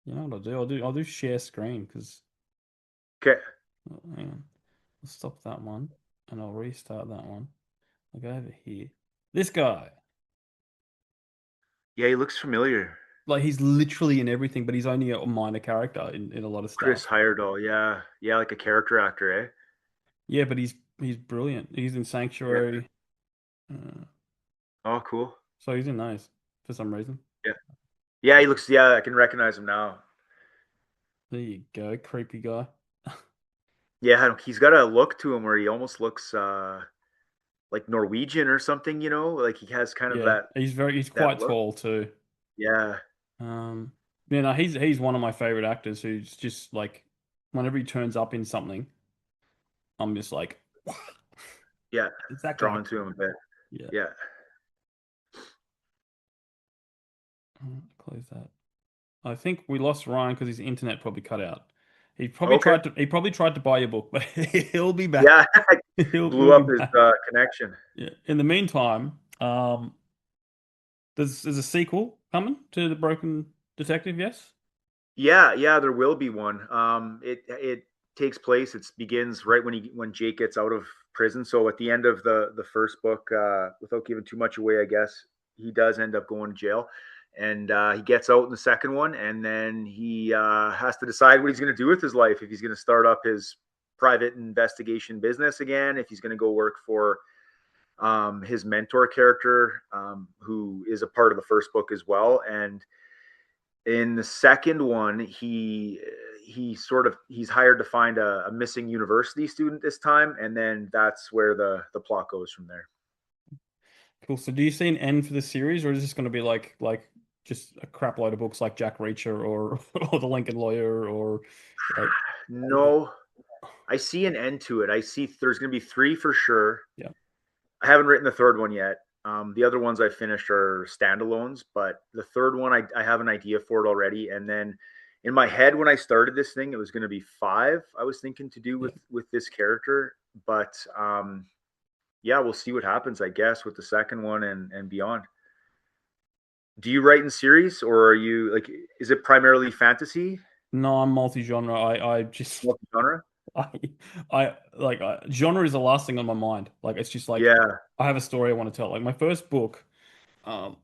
You know what I'll do? I'll do share screen because. Okay. Hang on. I'll stop that one and I'll restart that one. I'll go over here. This guy. Yeah, he looks familiar. Like he's literally in everything, but he's only a minor character in a lot of Chris stuff. Heyerdahl. Yeah, yeah, like a character actor, eh? Yeah, but he's brilliant. He's in Yeah. Sanctuary, uh, Oh, cool. so he's in those for some reason. Yeah. Yeah, he looks. Yeah, I can recognize him now. There you go, creepy guy. Yeah, he's got a look to him where he almost looks like Norwegian or something. Like he has kind of Yeah, he's that quite look. tall too. Yeah, Um, yeah, no, he's one of my favorite actors who's just like whenever he turns up in something, I'm just like, yeah, it's that guy. drawn to him a bit. Yeah. Yeah. Close that. I think we lost Ryan because his internet probably cut out. Okay. He probably tried to buy your book, but he'll be back. Yeah, blew He'll be up his back. connection. Yeah. In the meantime, there's a sequel coming to The Broken Detective, yes? Yeah, yeah, there will be one. It takes place. It begins right when Jake gets out of prison. So at the end of the first book, without giving too much away, I guess he does end up going to jail, and he gets out in the second one, and then he has to decide what he's going to do with his life. If he's going to start up his private investigation business again, if he's going to go work for his mentor character, who is a part of the first book as well, and in the second one, he's hired to find a missing university student this time, and then that's where the plot goes from there. Cool. So do you see an end for the series, or is this going to be like just a crap load of books like Jack Reacher or or The Lincoln Lawyer or like No, I see an end to it. I see there's going to be three for sure. yeah. I haven't written the third one yet. The other ones I finished are standalones, but the third one I have an idea for it already. And then in my head, when I started this thing, it was going to be five. I was thinking to do Yeah. with this character, but yeah, we'll see what happens. I guess with the second one and beyond. Do you write in series, or are you like? Is it primarily fantasy, No, I'm multi-genre. I just multi-genre? I genre is the last thing on my mind. Like it's just like Yeah. I have a story I want to tell. Like my first book, um,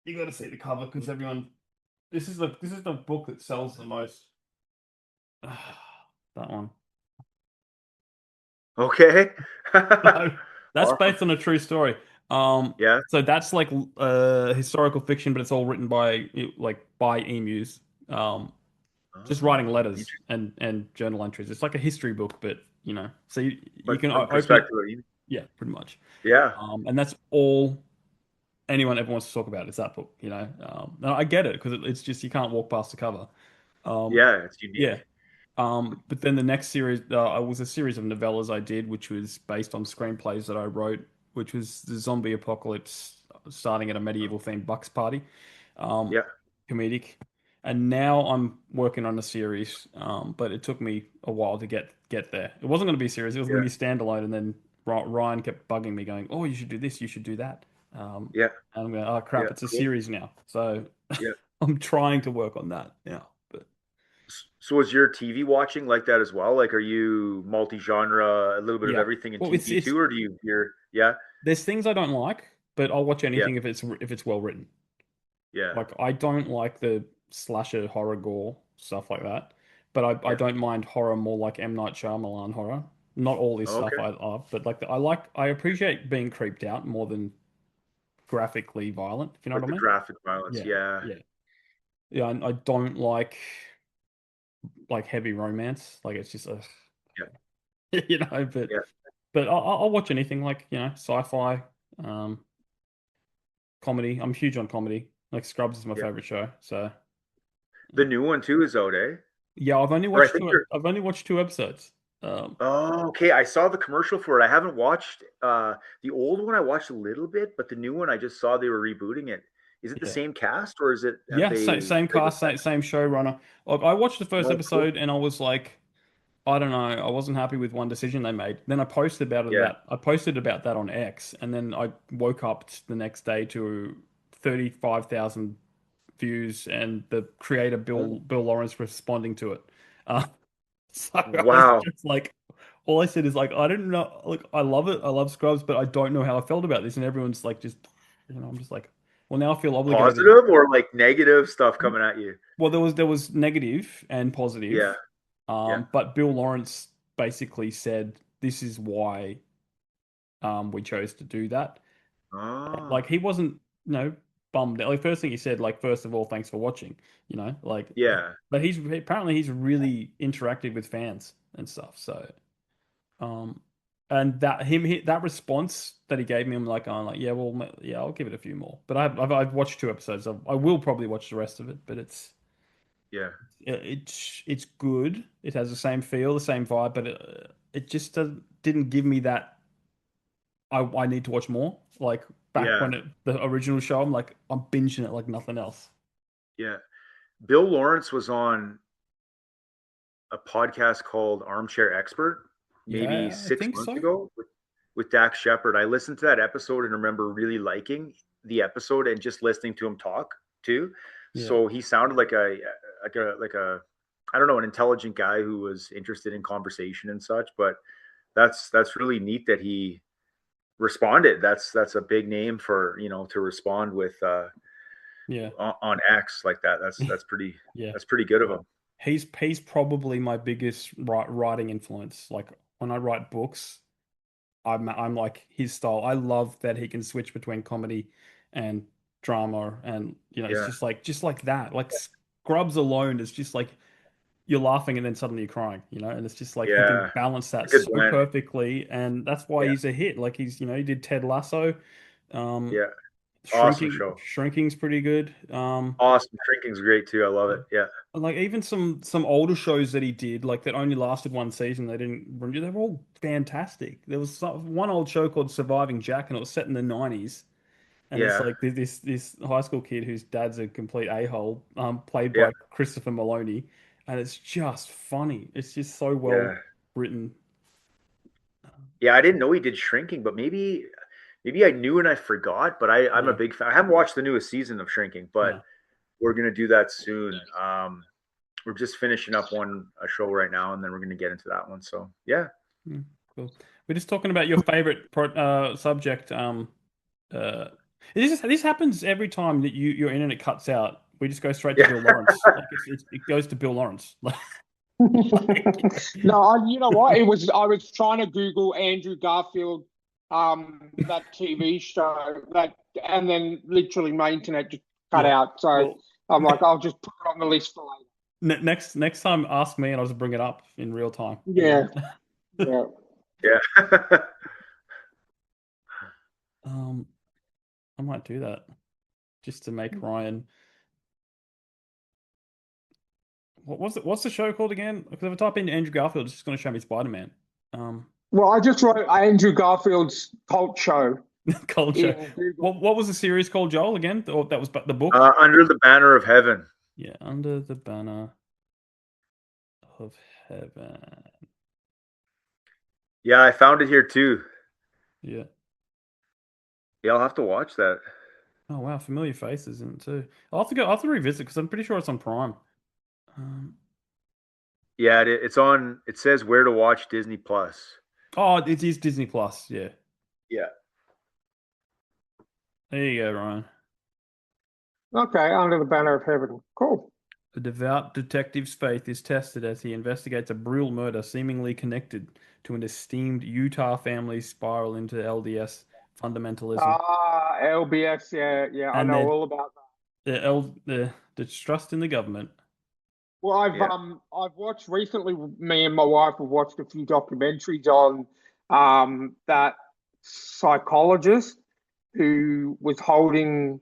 you got to see the cover because everyone. This is the book that sells the most. That one. Okay. No, that's Awesome. based on a true story. Yeah. So that's like historical fiction, but it's all written by emus. Just writing Oh, letters and journal entries. It's like a history book, but so you but can from open it. perspective, Yeah, pretty much. yeah, And that's all anyone ever wants to talk about is that book. And I get it because it's just you can't walk past the cover. Um, yeah, it's unique. yeah. But then the next series was a series of novellas I did, which was based on screenplays that I wrote, which was the zombie apocalypse starting at a medieval themed Bucks party, um, Yeah, comedic. And now I'm working on a series, but it took me a while to get there. It wasn't going to be a series; it was going yeah, to be standalone. And then Ryan kept bugging me, going, "Oh, you should do this, you should do that." yeah, And I'm going, "Oh yeah. crap, it's a Cool. series now." So Yeah. I'm trying to work on that now. But So is your TV watching like that as well? Like, are you multi-genre, a little bit of yeah, everything in well, TV it's too, or do you hear? Yeah, there's things I don't like, but I'll watch yeah, anything if it's well written. yeah, Like I don't like the slasher horror gore stuff like that, but I yeah. don't mind horror more like M. Night Shyamalan horror. Not all this stuff Okay. I love, but I appreciate being creeped out more than graphically violent. If you know Like what the I mean? graphic violence. Yeah, Yeah, yeah, yeah. And I don't like heavy romance. Like it's just yeah, but yeah, I'll watch anything like sci-fi, um, comedy. I'm huge on comedy. Like Scrubs is my yeah. favorite show. So The new one too is out, eh? yeah, Or I think you're. I've only watched two episodes. Oh, okay. I saw the commercial for it. I haven't watched the old one. I watched a little bit, but the new one I just saw they were rebooting it. Is it the Yeah, same cast, or is it have yeah, they same played with cast, that? same showrunner. Like, I watched the first Oh, cool. episode and I was like, I don't know, I wasn't happy with one decision they made. Then Yeah. I posted about that on X, and then I woke up the next day to 35,000 views, and the creator Oh, Bill Lawrence responding to it. Uh, so I was wow. just like, all I said is like, I didn't know, like, I love it, I love Scrubs, but I don't know how I felt about this, and everyone's like, just, I'm just like. Well, now I feel obligated. Positive or like negative stuff coming at you? Well, there was negative and positive. Yeah. Yeah. But Bill Lawrence basically said this is why we chose to do that. Oh. Like he wasn't, bummed. Like first thing he said, like first of all, thanks for watching. Like Yeah. But he's really interactive with fans and stuff. So, and that response that he gave me, I'm like, yeah, well, yeah, I'll give it a few more. But I've watched 2 episodes. I will probably watch the rest of it. But it's good. It has the same feel, the same vibe, but it just didn't give me that. I need to watch more. Like back when the original show, I'm binging it like nothing else. Yeah. Bill Lawrence was on a podcast called Armchair Expert maybe 6 months ago with Dax Shepard. I listened to that episode and remember really liking the episode and just listening to him talk too. Yeah. So he sounded like a I don't know, an intelligent guy who was interested in conversation and such. But that's really neat that he responded. That's a big name for, to respond with on X like that. That's pretty that's pretty good of him. He's probably my biggest writing influence. Like when I write books, I'm like his style. I love that he can switch between comedy and drama, and it's just like that. Like Scrubs alone is just like you're laughing and then suddenly you're crying, and it's just like he can balance that so perfectly, and that's why he's a hit. Like he's he did Ted Lasso. Awesome show. Shrinking's pretty good. Awesome. Shrinking's great too. I love it. Yeah. Like even some older shows that he did, like that only lasted 1 season. They were all fantastic. There was one old show called Surviving Jack, and it was set in the 90s. And it's like this high school kid whose dad's a complete a-hole, played by Christopher Maloney, and it's just funny. It's just so well written. Yeah, I didn't know he did Shrinking, but maybe I knew and I forgot. But I'm a big fan. I haven't watched the newest season of Shrinking, but we're gonna do that soon. We're just finishing up a show right now, and then we're gonna get into that one. So cool. We're just talking about your favorite subject. This happens every time that your internet cuts out. We just go straight to Bill Lawrence. Like it goes to Bill Lawrence. No, you know what? I was trying to Google Andrew Garfield, that TV show, and then literally my internet just cut out. So I'm like, I'll just put it on the list for later. Next time, ask me, and I'll just bring it up in real time. Yeah. I might do that just to make Ryan. What's the show called again? Because if I type in Andrew Garfield, it's just going to show me Spider-Man. Well, I just wrote Andrew Garfield's Cult Show. Cult Show. What was the series called, Joel, again? Or that was the book? Under the Banner of Heaven. Yeah, Under the Banner of Heaven. Yeah, I found it here too. Yeah. Yeah, I'll have to watch that. Oh wow, familiar faces in it too. I'll have to revisit because I'm pretty sure it's on Prime. Yeah, it's on. It says where to watch Disney Plus. Oh, it is Disney Plus. Yeah. Yeah. There you go, Ryan. Okay, Under the Banner of Heaven. Cool. A devout detective's faith is tested as he investigates a brutal murder seemingly connected to an esteemed Utah family's spiral into LDS fundamentalism. LBS, yeah, I know all about that. The distrust in the government. Well, I've watched recently. Me and my wife have watched a few documentaries on that psychologist who was holding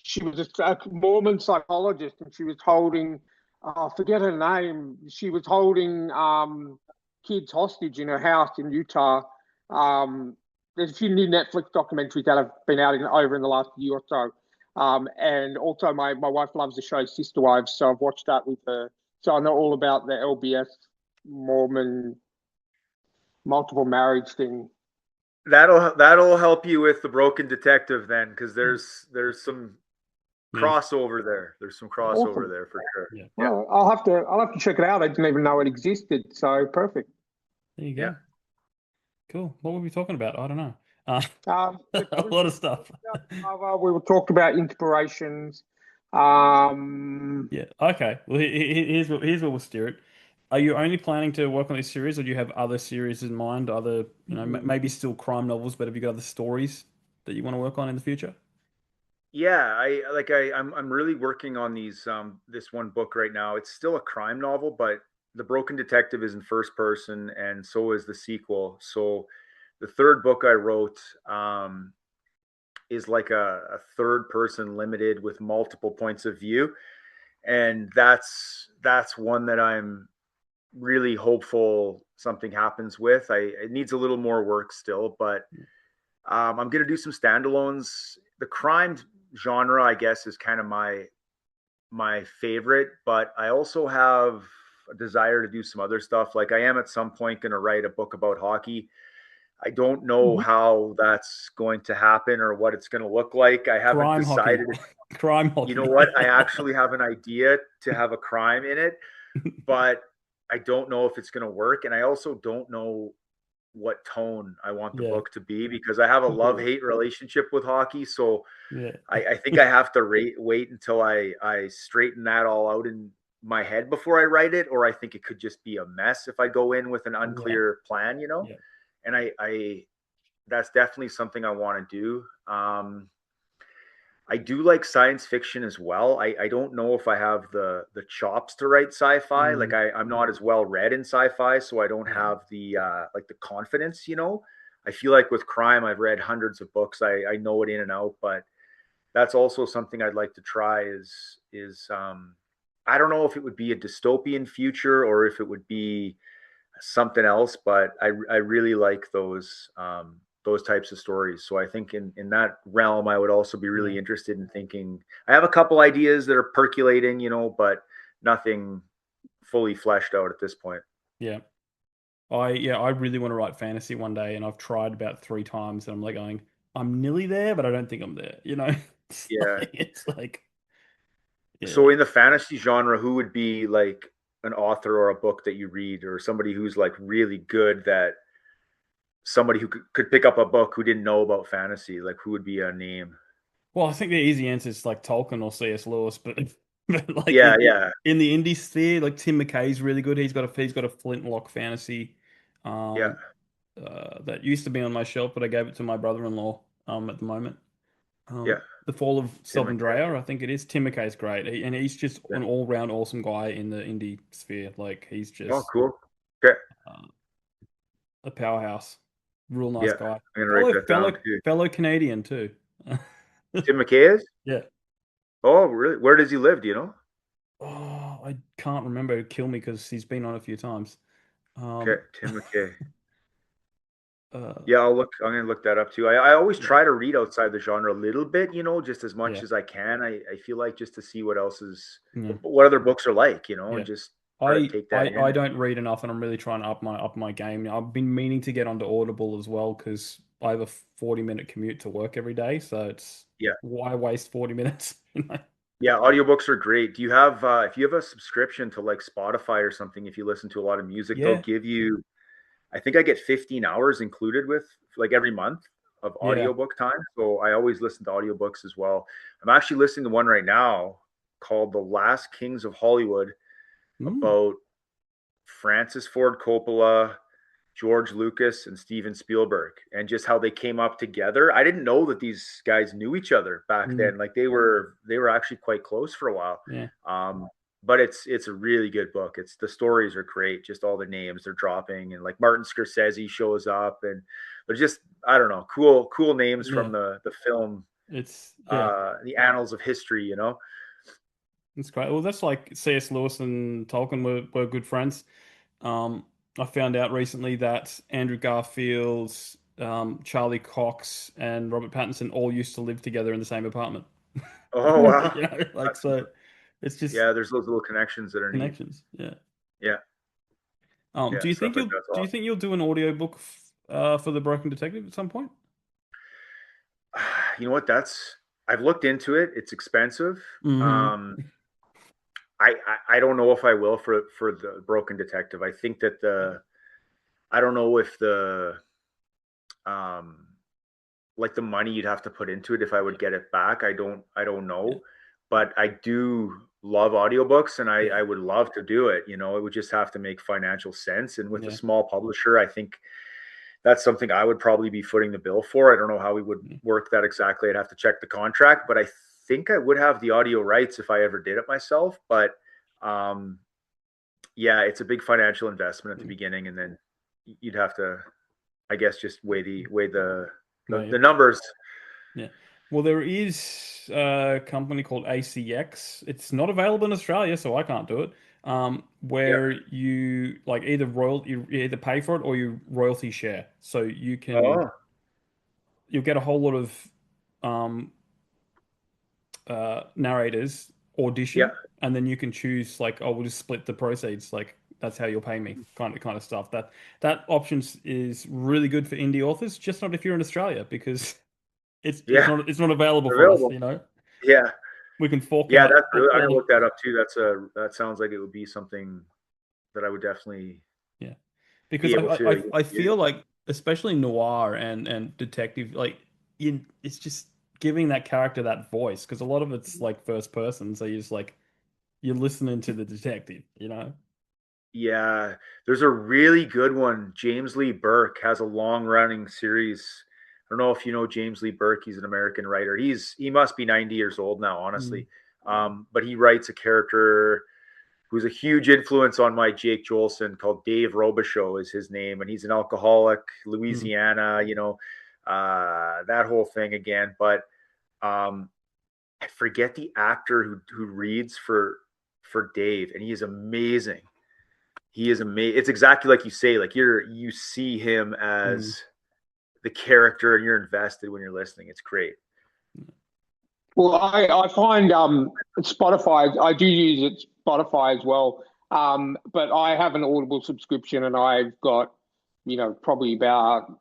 she was a Mormon psychologist, and she was holding I forget her name. She was holding kids hostage in her house in Utah. There's a few new Netflix documentaries that have been out over in the last year or so. And also my wife loves the show Sister Wives, so I've watched that with her. So I know all about the LBS Mormon multiple marriage thing. That'll help you with the Broken Detective then, because there's some crossover there. There's some crossover there for sure. Yeah. Well, I'll have to check it out. I didn't even know it existed. So perfect. There you go. Yeah. Cool. What were we talking about? I don't know. A lot of stuff. We were talked about inspirations. Yeah. Okay. Well, here's what we'll steer it. Are you only planning to work on this series, or do you have other series in mind? Other, maybe still crime novels, but have you got other stories that you want to work on in the future? Yeah, I'm really working on these this one book right now. It's still a crime novel, but The Broken Detective is in first person, and so is the sequel. So the third book I wrote is like a third person limited with multiple points of view, and that's one that I'm really hopeful something happens with. It needs a little more work still, but I'm gonna do some standalones. The crime genre, I guess, is kind of my favorite, but I also have a desire to do some other stuff. Like I am at some point going to write a book about hockey. I don't know Mhm. how that's going to happen or what it's going to look like. I haven't Crime hockey. decided. Crime You know hockey. what? I actually have an idea to have a crime in it, but I don't know if it's going to work. And I also don't know what tone I want the Yeah. book to be because I have a love-hate relationship with hockey. So Yeah. I think I have to wait until I straighten that all out in my head before I write it, or I think it could just be a mess if I go in with an Yeah. unclear plan, you know. Yeah. And I that's definitely something I want to do. I do like science fiction as well. I don't know if I have the chops to write sci-fi. Like Mm, I'm not as well read in sci-fi, so I don't yeah. have the like the confidence, you know. I feel like with crime, I've read hundreds of books. I know it in and out, but that's also something I'd like to try is I don't know if it would be a dystopian future or if it would be something else, but I really like those types of stories. So I think in that realm, I would also be Yeah. really interested in thinking. I have a couple ideas that are percolating, you know, but nothing fully fleshed out at this point. Yeah. I really want to write fantasy one day, and I've tried about three times, and I'm like going, I'm nearly there, but I don't think I'm there. Yeah. It's like, So yeah. in the fantasy genre, who would be like an author or a book that you read or somebody who's like really good that somebody who could pick up a book who didn't know about fantasy, like who would be a name? Well, I think the easy answer is like Tolkien or C.S. Lewis, but but like Yeah, yeah, in the indie sphere, like Tim McKay's really good. He's got a flintlock fantasy, yeah, um, that used to be on my shelf, but I gave it to my brother-in-law at the moment. yeah. The Fall of Tim McKay. Sovendrea, I think it is. Tim McKay's great, and he's just Yeah. an all-round awesome guy in the indie sphere. Like he's Oh, just cool. Okay. uh, a powerhouse, real nice Yeah, guy, I'm gonna write fellow that fellow down too. fellow Canadian too. Tim McKay is? Yeah. Oh, really? Where does he live? Do you know? Oh, I can't remember. It'd kill me because he's been on a few times. Okay, Um, Tim McKay. uh, Yeah, I'll look. I'm gonna look that up too. I always yeah, try to read outside the genre a little bit, you know, just as much yeah, as I can. I feel like just to see what else is, yeah, what other books are like, you know, yeah. and just try to I, take that I in. I don't read enough, and I'm really trying to up my game. I've been meaning to get onto Audible as well because I have a 40-minute commute to work every day, so it's Yeah, why waste 40 minutes? yeah. Audiobooks are great. Do you have, if you have a subscription to like Spotify or something, if you listen to a lot of music, they'll Yeah, give you, I think I get 15 hours included with like every month of yeah. audiobook time. So I always listen to audiobooks as well. I'm actually listening to one right now called The Last Kings of Hollywood Mm, about Francis Ford Coppola, George Lucas, and Steven Spielberg, and just how they came up together. I didn't know that these guys knew each other back mm, then. Like they were actually quite close for a while. yeah, Um, but it's a really good book. It's the stories are great, just all the names they're dropping, and like Martin Scorsese shows up, and they're just I don't know, cool names yeah. from the film, Yeah. the annals of history. You know, It's great. Well, that's like C.S. Lewis and Tolkien were good friends. Um, I found out recently that Andrew Garfield's Charlie Cox and Robert Pattinson all used to live together in the same apartment. oh wow, Like that's so, it's just yeah. There's those little connections that are neat. connections. Yeah. Yeah, Do yeah, you stuff think like you'll that's do you awesome. think you'll do an audiobook for the Broken Detective at some point? You know what? That's I've looked into it. It's expensive. Hmm. Um, I don't know if I will for the Broken Detective. I think that Yeah. I don't know if the um like the money you'd have to put into it if I would get it back. I don't know, but I do love audiobooks, and I would love to do it. It would just have to make financial sense. And with a small publisher, I think that's something I would probably be footing the bill for. I don't know how we would work that exactly. I'd have to check the contract, but I think I would have the audio rights if I ever did it myself. But it's a big financial investment at the beginning, and then you'd have to, I guess, just weigh the numbers. Yeah. Well, there is a company called ACX. It's not available in Australia, so I can't do it. Where you like you either pay for it or you royalty share. So you can you'll get a whole lot of narrators audition, and then you can choose like, we'll just split the proceeds. Like that's how you'll pay me, kind of stuff. That option is really good for indie authors, just not if you're in Australia, because it's not available for us. Yeah. We can fork out. Yeah, that's really, I gotta look that up too. That sounds like it would be something that I would definitely. Yeah, because I feel like, especially noir and detective, like it's just giving that character that voice, because a lot of it's like first person, so you're just like you're listening to the detective. Yeah, there's a really good one. James Lee Burke has a long running series. I don't know if you know James Lee Burke. He's an American writer. He must be 90 years old now, honestly. But he writes a character who's a huge influence on my Jake Joelson, called Dave Robichaux is his name. And he's an alcoholic, Louisiana, that whole thing again. But I forget the actor who reads for Dave, and he is amazing. He is amazing. It's exactly like you say, like you see him as the character, and you're invested when you're listening. It's great. Well, I find Spotify, I do use it, Spotify as well, but I have an Audible subscription, and I've got, probably about,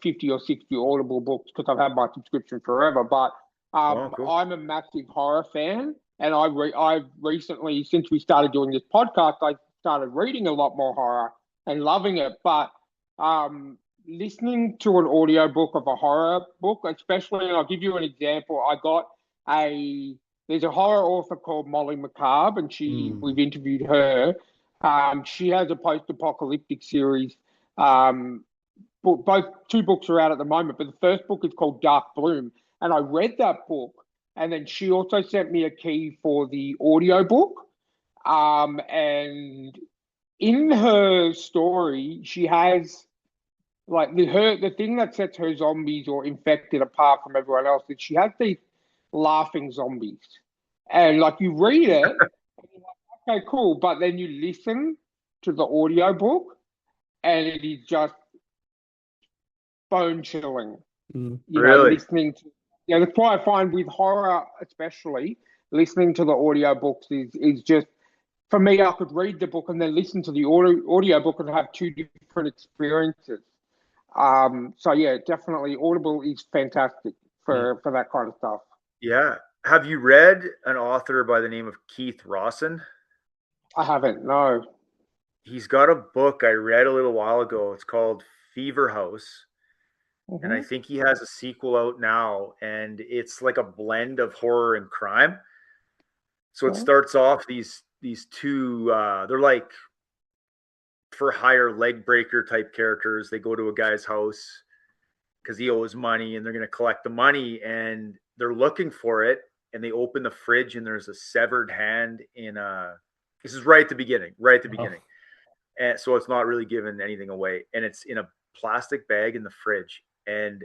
50 or 60 Audible books, because I've had my subscription forever. But cool. I'm a massive horror fan, and I've recently, since we started doing this podcast, I started reading a lot more horror and loving it. But listening to an audiobook of a horror book, especially, and I'll give you an example. There's a horror author called Molly McCabe, and we've interviewed her. She has a post-apocalyptic series. Both two books are out at the moment, but the first book is called Dark Bloom, and I read that book, and then she also sent me a key for the audiobook. And in her story, she has like the thing that sets her zombies or infected apart from everyone else is she has these laughing zombies, and like you read it, and you're like, okay, cool, but then you listen to the audiobook, and it is just bone chilling. Really? Listening to that's why I find with horror, especially, listening to the audiobooks is just, for me, I could read the book and then listen to the audiobook and have two different experiences. So yeah, definitely Audible is fantastic for that kind of stuff. Yeah. Have you read an author by the name of Keith Rawson? I haven't, no. He's got a book I read a little while ago. It's called Fever House. And I think he has a sequel out now, and it's like a blend of horror and crime. So it starts off these two, they're like for hire leg breaker type characters. They go to a guy's house because he owes money, and they're going to collect the money, and they're looking for it, and they open the fridge, and there's a severed hand this is right at the beginning. And so it's not really giving anything away, and it's in a plastic bag in the fridge. And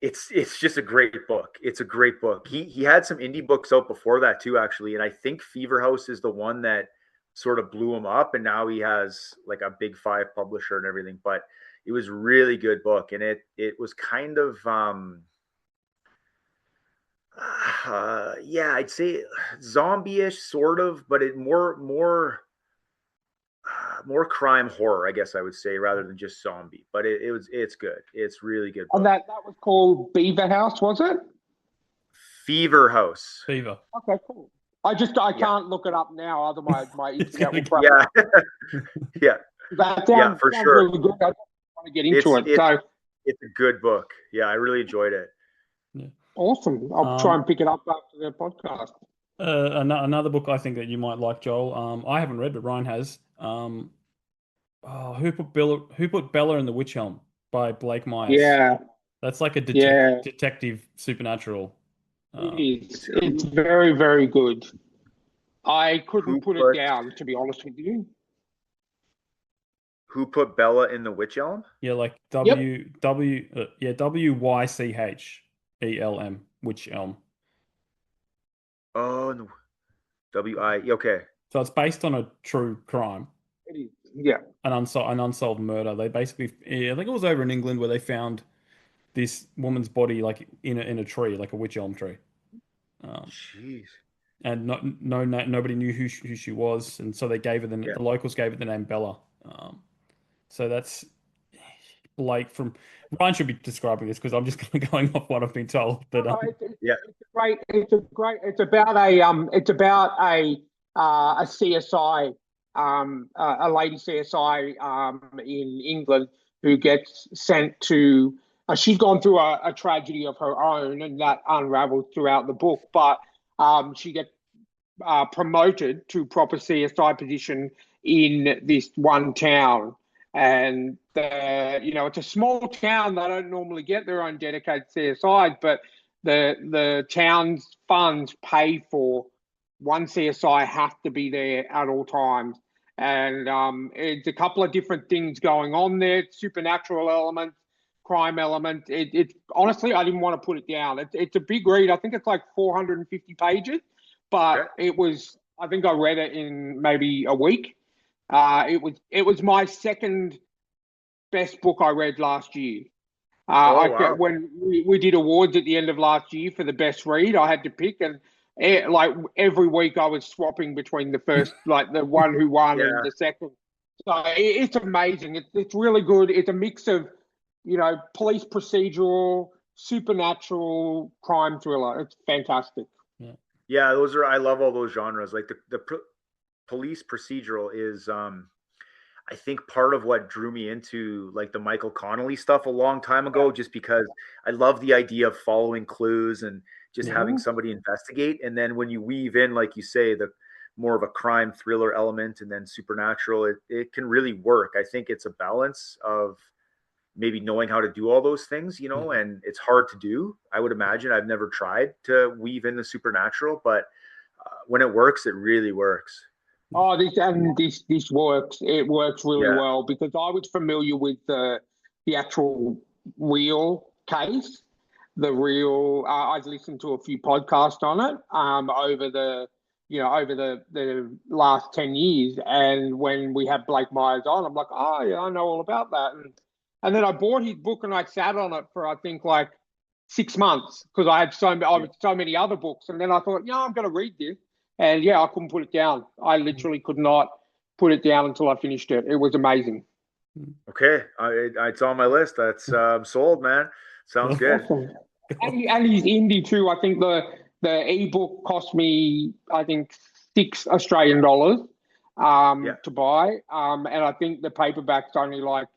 it's just a great book. It's a great book. He had some indie books out before that too, actually. And I think Fever House is the one that sort of blew him up. And now he has like a big 5 publisher and everything. But it was a really good book. And it was kind of, I'd say zombie-ish sort of, but it more crime horror, I guess I would say, rather than just zombie. But it's good. It's really good book. And that was called Beaver House, was it? Fever House. Fever. Okay, cool. I can't look it up now, otherwise my internet will break. Yeah. That sounds for sure. really good. I just want to get into it. So It's a good book. Yeah, I really enjoyed it. Awesome. I'll try and pick it up after the podcast. Another book I think that you might like, Joel. I haven't read, but Ryan has. Who put Bella in the Witch Elm by Blake Myers. Yeah. That's like a Yeah. detective supernatural. It is. It's very, very good. I couldn't put it down, to be honest with you. Who put Bella in the Witch Elm? Yeah, like WYCHELM, Witch Elm. Oh, okay. So it's based on a true crime. It is. Yeah. An unsolved murder. They basically, I think it was over in England where they found this woman's body like in a tree, like a witch elm tree. Jeez. And nobody knew who she was, and so they gave her the locals gave it the name Bella. So that's Blake from Ryan should be describing this because I'm just going off what I've been told. But it's about a CSI, a lady CSI in England who gets sent to. She's gone through a tragedy of her own, and that unravels throughout the book. But she gets promoted to proper CSI position in this one town. And, it's a small town. They don't normally get their own dedicated CSI, but the town's funds pay for one CSI have to be there at all times. And it's a couple of different things going on there, supernatural elements, crime element. It honestly, I didn't want to put it down. It's a big read. I think it's like 450 pages, but I think I read it in maybe a week. It was my second best book I read last year. When we did awards at the end of last year for the best read, I had to pick, and like every week I was swapping between the first, like the one who won and the second. So it's amazing. It's really good. It's a mix of, police procedural, supernatural, crime thriller. It's fantastic. Yeah, I love all those genres. Like the police procedural is I think part of what drew me into like the Michael Connelly stuff a long time ago, just because I love the idea of following clues and just having somebody investigate. And then when you weave in, like you say, the more of a crime thriller element and then supernatural, it can really work. I think it's a balance of maybe knowing how to do all those things, and it's hard to do. I would imagine. I've never tried to weave in the supernatural, but when it works, it really works. Oh, this works. It works really well because I was familiar with the actual real case, I've listened to a few podcasts on it over the last 10 years, and when we had Blake Myers on, I'm like, oh yeah, I know all about that, and then I bought his book and I sat on it for I think like 6 months because I had so many other books, and then I thought, I'm going to read this. And I couldn't put it down. I literally could not put it down until I finished it. It was amazing. Okay, it's on my list. That's sold, man. Sounds good. Awesome. And he's indie too. I think the ebook cost me, I think, $6 Australian to buy, and I think the paperback's only like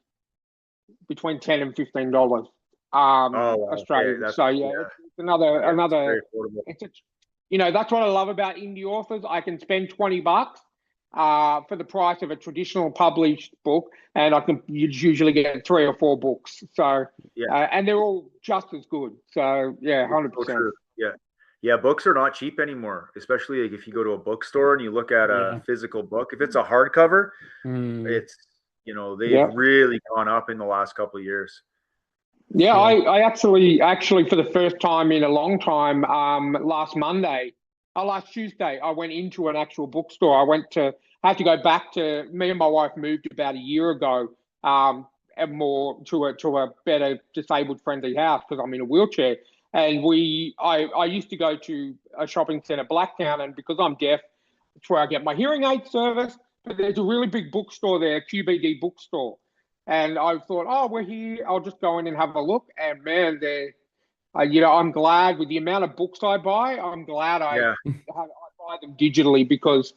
between $10 and $15 Australian. Okay. So it's another. Very affordable. That's what I love about indie authors. I can spend $20 for the price of a traditional published book, and you'd usually get 3 or 4 books. So, and they're all just as good. So, 100%. Yeah, books are not cheap anymore, especially like if you go to a bookstore and you look at a physical book. If it's a hardcover, it's they've really gone up in the last couple of years. Yeah, I actually for the first time in a long time, last Tuesday, I went into an actual bookstore. I had to go back to, me and my wife moved about a year ago, and more to a better disabled friendly house because I'm in a wheelchair. And I used to go to a shopping centre, Blacktown, and because I'm deaf, it's where I get my hearing aid service. But there's a really big bookstore there, QBD bookstore. And I thought, we're here. I'll just go in and have a look. And man, I'm glad with the amount of books I buy. I'm glad I buy them digitally because,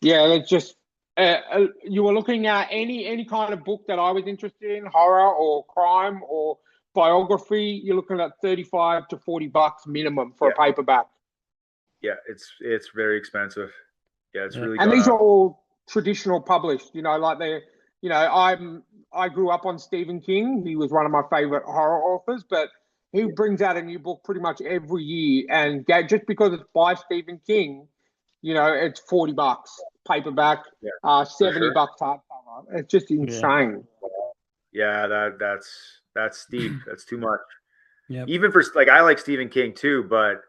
it's just you were looking at any kind of book that I was interested in, horror or crime or biography, you're looking at $35 to $40 minimum for a paperback. Yeah, it's very expensive. Yeah, it's really. And these are all traditional published. Like I grew up on Stephen King. He was one of my favorite horror authors, but he brings out a new book pretty much every year, and just because it's by Stephen King, it's $40 paperback, $70 hardcover. It's just insane. Yeah, that's steep. That's too much. Yeah. Even for I like Stephen King too, but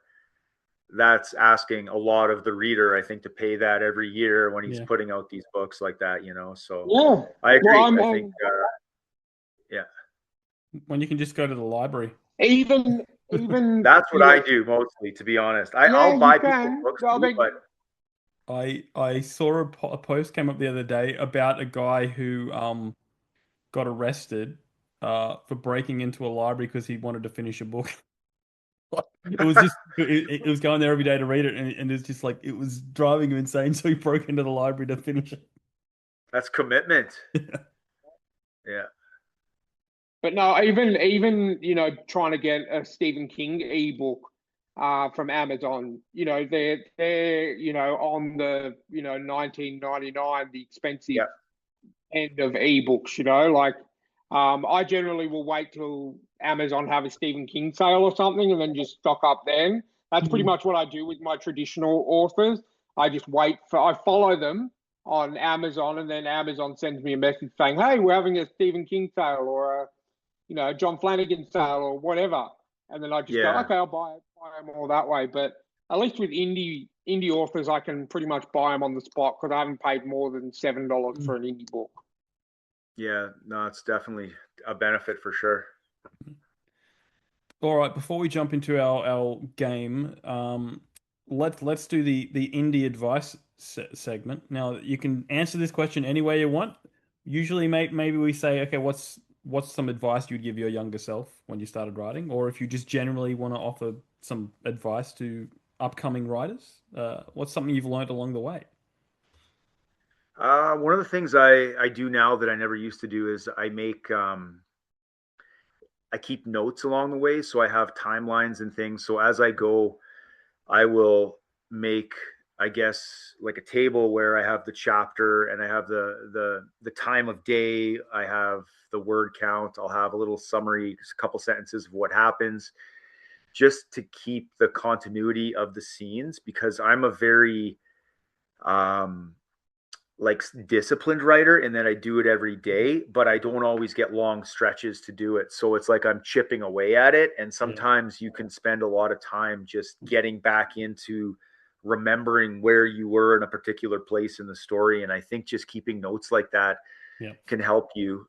that's asking a lot of the reader, I think, to pay that every year when he's putting out these books like that. So I agree. I think, when you can just go to the library. Even that's what I do mostly, to be honest. I'll buy people's books too, but I saw a post came up the other day about a guy who got arrested for breaking into a library because he wanted to finish a book. It was just it was going there every day to read it, and it's just like it was driving him insane. So he broke into the library to finish it. That's commitment. Yeah. But no, even trying to get a Stephen King ebook from Amazon, they're on the $19.99, the expensive end of ebooks. I generally will wait till Amazon have a Stephen King sale or something and then just stock up then. That's pretty much what I do with my traditional authors. I just I follow them on Amazon, and then Amazon sends me a message saying, hey, we're having a Stephen King sale or a John Flanagan sale or whatever. And then I just go, okay, I'll buy them all that way. But at least with indie authors, I can pretty much buy them on the spot because I haven't paid more than $7 for an indie book. Yeah, no, it's definitely a benefit for sure. All right, before we jump into our game, let's do the indie advice segment. Now, you can answer this question any way you want. Usually, maybe we say, okay, what's some advice you'd give your younger self when you started writing, or if you just generally want to offer some advice to upcoming writers, what's something you've learned along the way? One of the things I do now that I never used to do is I keep notes along the way. So I have timelines and things. So as I go, I will make, I guess, like a table where I have the chapter and I have the time of day. I have the word count. I'll have a little summary, just a couple sentences of what happens, just to keep the continuity of the scenes, because I'm a very disciplined writer in that I do it every day, but I don't always get long stretches to do it. So it's like I'm chipping away at it. And sometimes you can spend a lot of time just getting back into remembering where you were in a particular place in the story. And I think just keeping notes like that can help you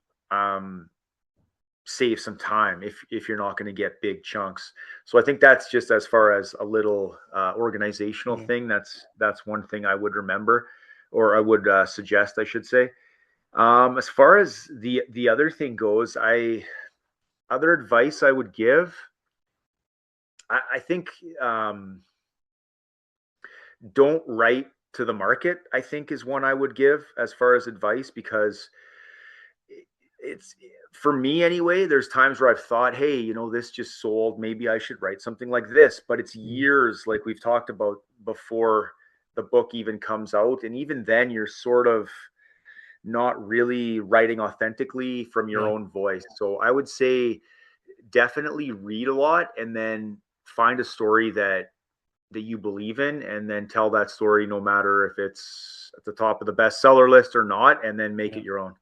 save some time if you're not going to get big chunks. So I think that's just as far as a little organizational thing. That's one thing I would remember, or I would suggest, I should say. As far as the other thing goes, other advice I would give, I think don't write to the market, I think, is one I would give as far as advice, because it's, for me anyway, there's times where I've thought, hey, this just sold, maybe I should write something like this, but it's years, like we've talked about, before the book even comes out. And even then you're sort of not really writing authentically from your own voice. So I would say definitely read a lot, and then find a story that you believe in, and then tell that story, no matter if it's at the top of the bestseller list or not, and then make it your own.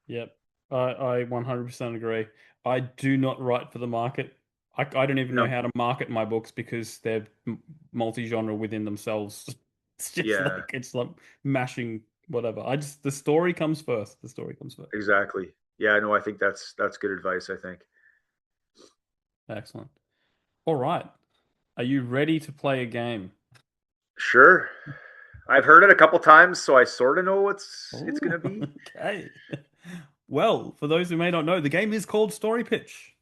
Yep. I 100% agree. I do not write for the market. I don't even know how to market my books because they're multi-genre within themselves. It's just it's like mashing whatever. The story comes first. The story comes first. Exactly. Yeah, no, I think that's good advice, I think. Excellent. All right. Are you ready to play a game? Sure. I've heard it a couple times, so I sort of know it's going to be. Okay. Well, for those who may not know, the game is called Story Pitch.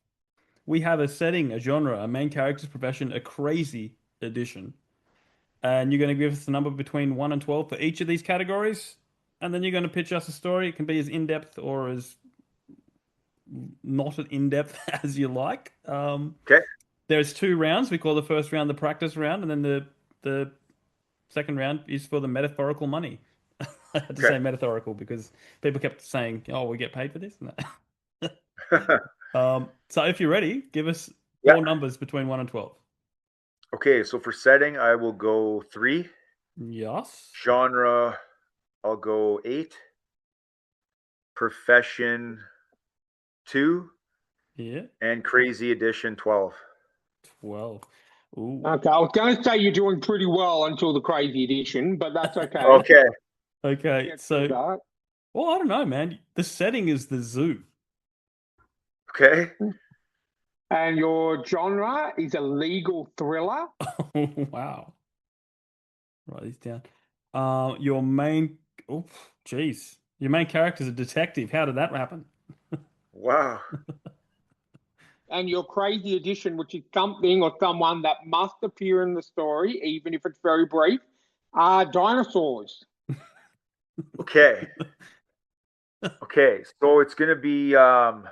We have a setting, a genre, a main character's profession, a crazy edition. And you're going to give us a number between 1 and 12 for each of these categories. And then you're going to pitch us a story. It can be as in-depth or as not as in-depth as you like. Okay. There's 2 rounds. We call the first round the practice round, and then the second round is for the metaphorical money. I had to say metaphorical because people kept saying, "Oh, we get paid for this." No. So if you're ready, give us 4 numbers between 1 and 12. Okay, so for setting, I will go 3. Yes. Genre, I'll go 8. Profession, 2. Yeah. And crazy edition, 12. 12. Ooh. Okay, I was going to say you're doing pretty well until the crazy edition, but that's okay. Okay. Okay, so well, I don't know, man. The setting is the zoo. Okay. And your genre is a legal thriller. Oh, wow. Write these down. Your main, oh, jeez, your main character is a detective. How did that happen? Wow. And your crazy edition, which is something or someone that must appear in the story, even if it's very brief, are dinosaurs. Okay. Okay, so it's going to be a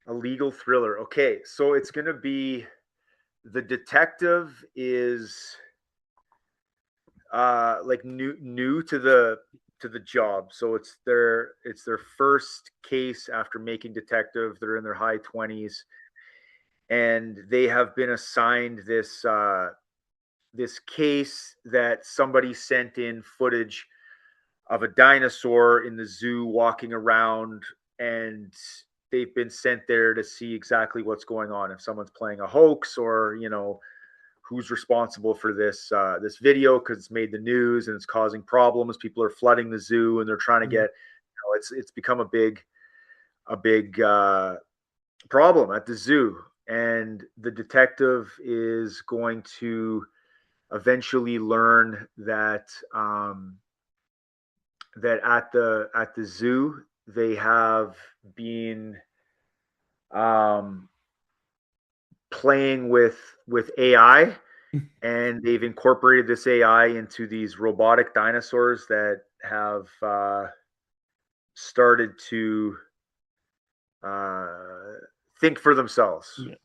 legal thriller. Okay, so it's going to be the detective is like new to the job. So it's their first case after making detective. They're in their high 20s, and they have been assigned this this case that somebody sent in footage of a dinosaur in the zoo walking around, and they've been sent there to see exactly what's going on, if someone's playing a hoax, or who's responsible for this this video, because it's made the news and it's causing problems. People are flooding the zoo and they're trying to get it's become a big problem at the zoo, and the detective is going to eventually learn that that at the zoo they have been playing with AI, and they've incorporated this AI into these robotic dinosaurs that have started to think for themselves. Yeah.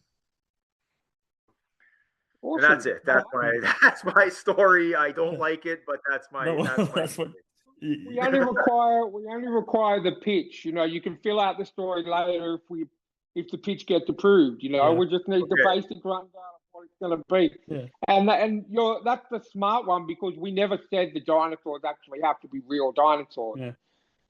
Awesome. And that's it. That's my story. I don't like it, but that's my that's what. We only require the pitch. You can fill out the story later if the pitch gets approved. We just need the basic rundown of what it's going to be. Yeah. And that's the smart one, because we never said the dinosaurs actually have to be real dinosaurs. Yeah.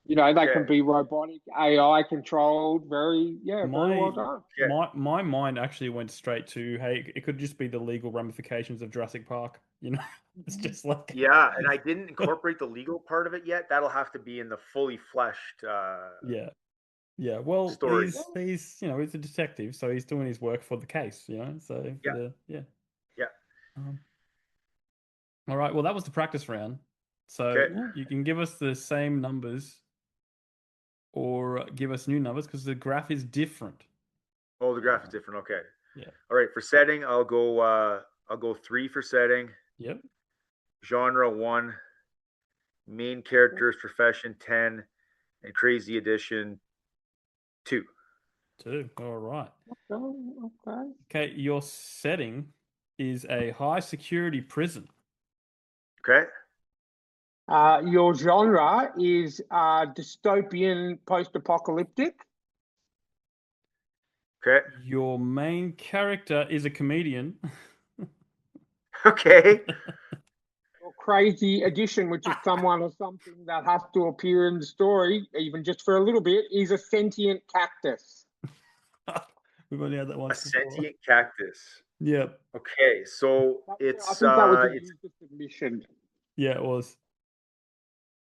They can be robotic, AI controlled. Very well done. Yeah. My mind actually went straight to, hey, it could just be the legal ramifications of Jurassic Park. It's just like and I didn't incorporate the legal part of it yet. That'll have to be in the fully fleshed well, story. he's he's a detective, so he's doing his work for the case, so all right, well, that was the practice round, so you can give us the same numbers or give us new numbers, because the graph is different. Oh, the graph is different. Okay. Yeah. All right, for setting, I'll go 3 for setting. Yep. Genre 1, main characters profession 10, and crazy edition 2. 2. All right. Okay. Okay, your setting is a high security prison. Okay. Your genre is dystopian post-apocalyptic. Okay. Your main character is a comedian. Okay. Your crazy addition, which is someone or something that has to appear in the story, even just for a little bit, is a sentient cactus. We've only had that once. A sentient cactus. Yep. Okay, so I it's think that was a user submission. Yeah, it was.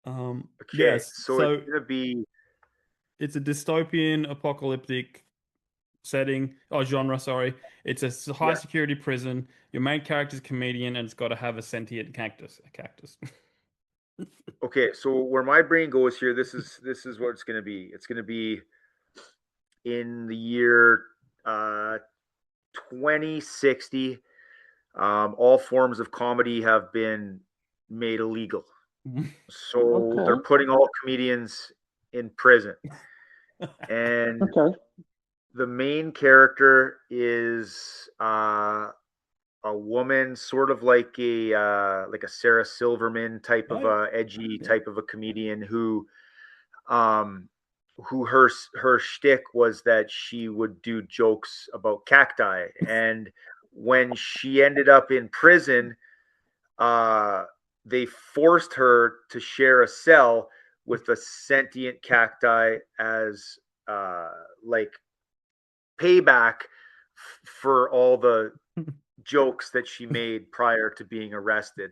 Okay, yes. so it's gonna be. It's a dystopian apocalyptic setting genre. Sorry, it's a high security prison. Your main character is a comedian, and it's got to have a sentient cactus. A cactus. Okay, so where my brain goes here, this is what it's gonna be. It's gonna be in the year 2060. All forms of comedy have been made illegal. So they're putting all comedians in prison. And Okay. the main character is a woman, sort of like a Sarah Silverman type of a edgy type of a comedian um, who her shtick was that she would do jokes about cacti, and when she ended up in prison, uh, they forced her to share a cell with a sentient cacti as uh, like payback for all the jokes that she made prior to being arrested.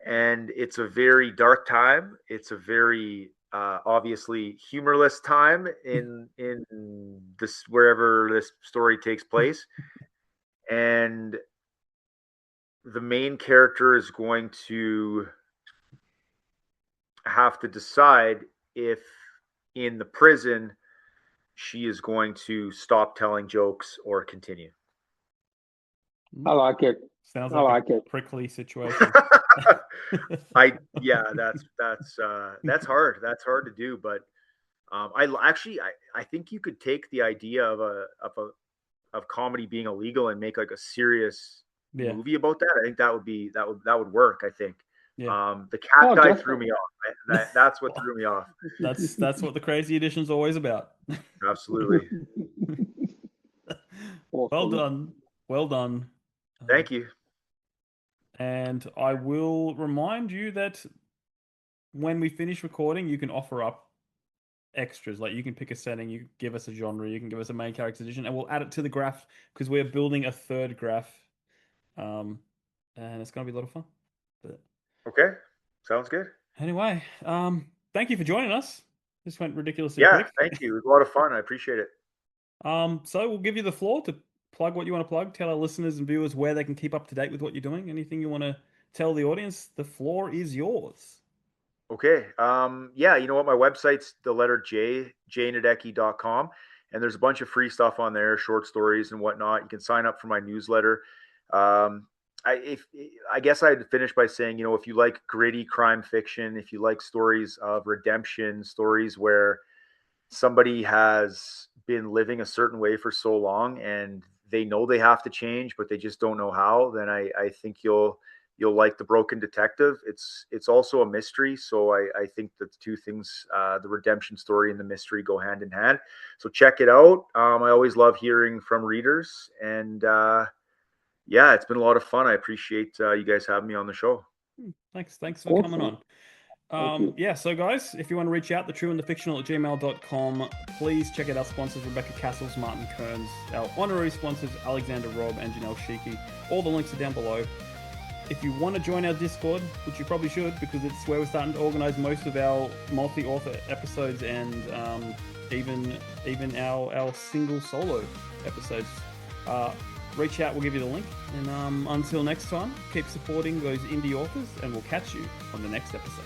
And it's a very dark time. It's a very obviously humorless time in this wherever this story takes place. And the main character is going to have to decide if in the prison she is going to stop telling jokes or continue. I like it. Sounds I like like a it. prickly situation. That's hard. That's hard to do, but I think you could take the idea of comedy being illegal and make like a serious Yeah. movie about that. I think that would work. I think. Yeah. The cat guy definitely. threw me off. That's what threw me off. That's what the crazy edition's always about. Absolutely. Well Awesome. done. Well done. Thank you. And I will remind you that when we finish recording, you can offer up extras. Like you can pick a setting, you can give us a genre, you can give us a main character edition, and we'll add it to the graph because we're building a third graph. And it's going to be a lot of fun. But Okay. Sounds good. anyway, thank you for joining us. This went ridiculously Yeah, quick. thank you. It was a lot of fun. I appreciate it. So we'll give you the floor to plug what you want to plug. Tell our listeners and viewers where they can keep up to date with what you're doing. Anything you want to tell the audience, the floor is yours. Okay. Yeah, you know what? My website's the letter J, jnedecky.com. And there's a bunch of free stuff on there, short stories and whatnot. You can sign up for my newsletter. I guess I'd finish by saying, if you like gritty crime fiction, if you like stories of redemption, stories where somebody has been living a certain way for so long and they know they have to change, but they just don't know how, then I think you'll like The Broken Detective. It's also a mystery, so I think that the two things, the redemption story and the mystery, go hand in hand. So check it out. I always love hearing from readers, and yeah, it's been a lot of fun. I appreciate you guys having me on the show. Thanks for coming on. Thank you. So guys, if you want to reach out, thetrueandthefictional@gmail.com, please check out our sponsors, Rebecca Kearsells, Martin Crumbs, our honorary sponsors, Alexander Robb and Janelle Schiecke. All the links are down below. If you want to join our Discord, which you probably should, because it's where we're starting to organize most of our multi-author episodes and even our single solo episodes, reach out, we'll give you the link. And until next time, keep supporting those indie authors, and we'll catch you on the next episode.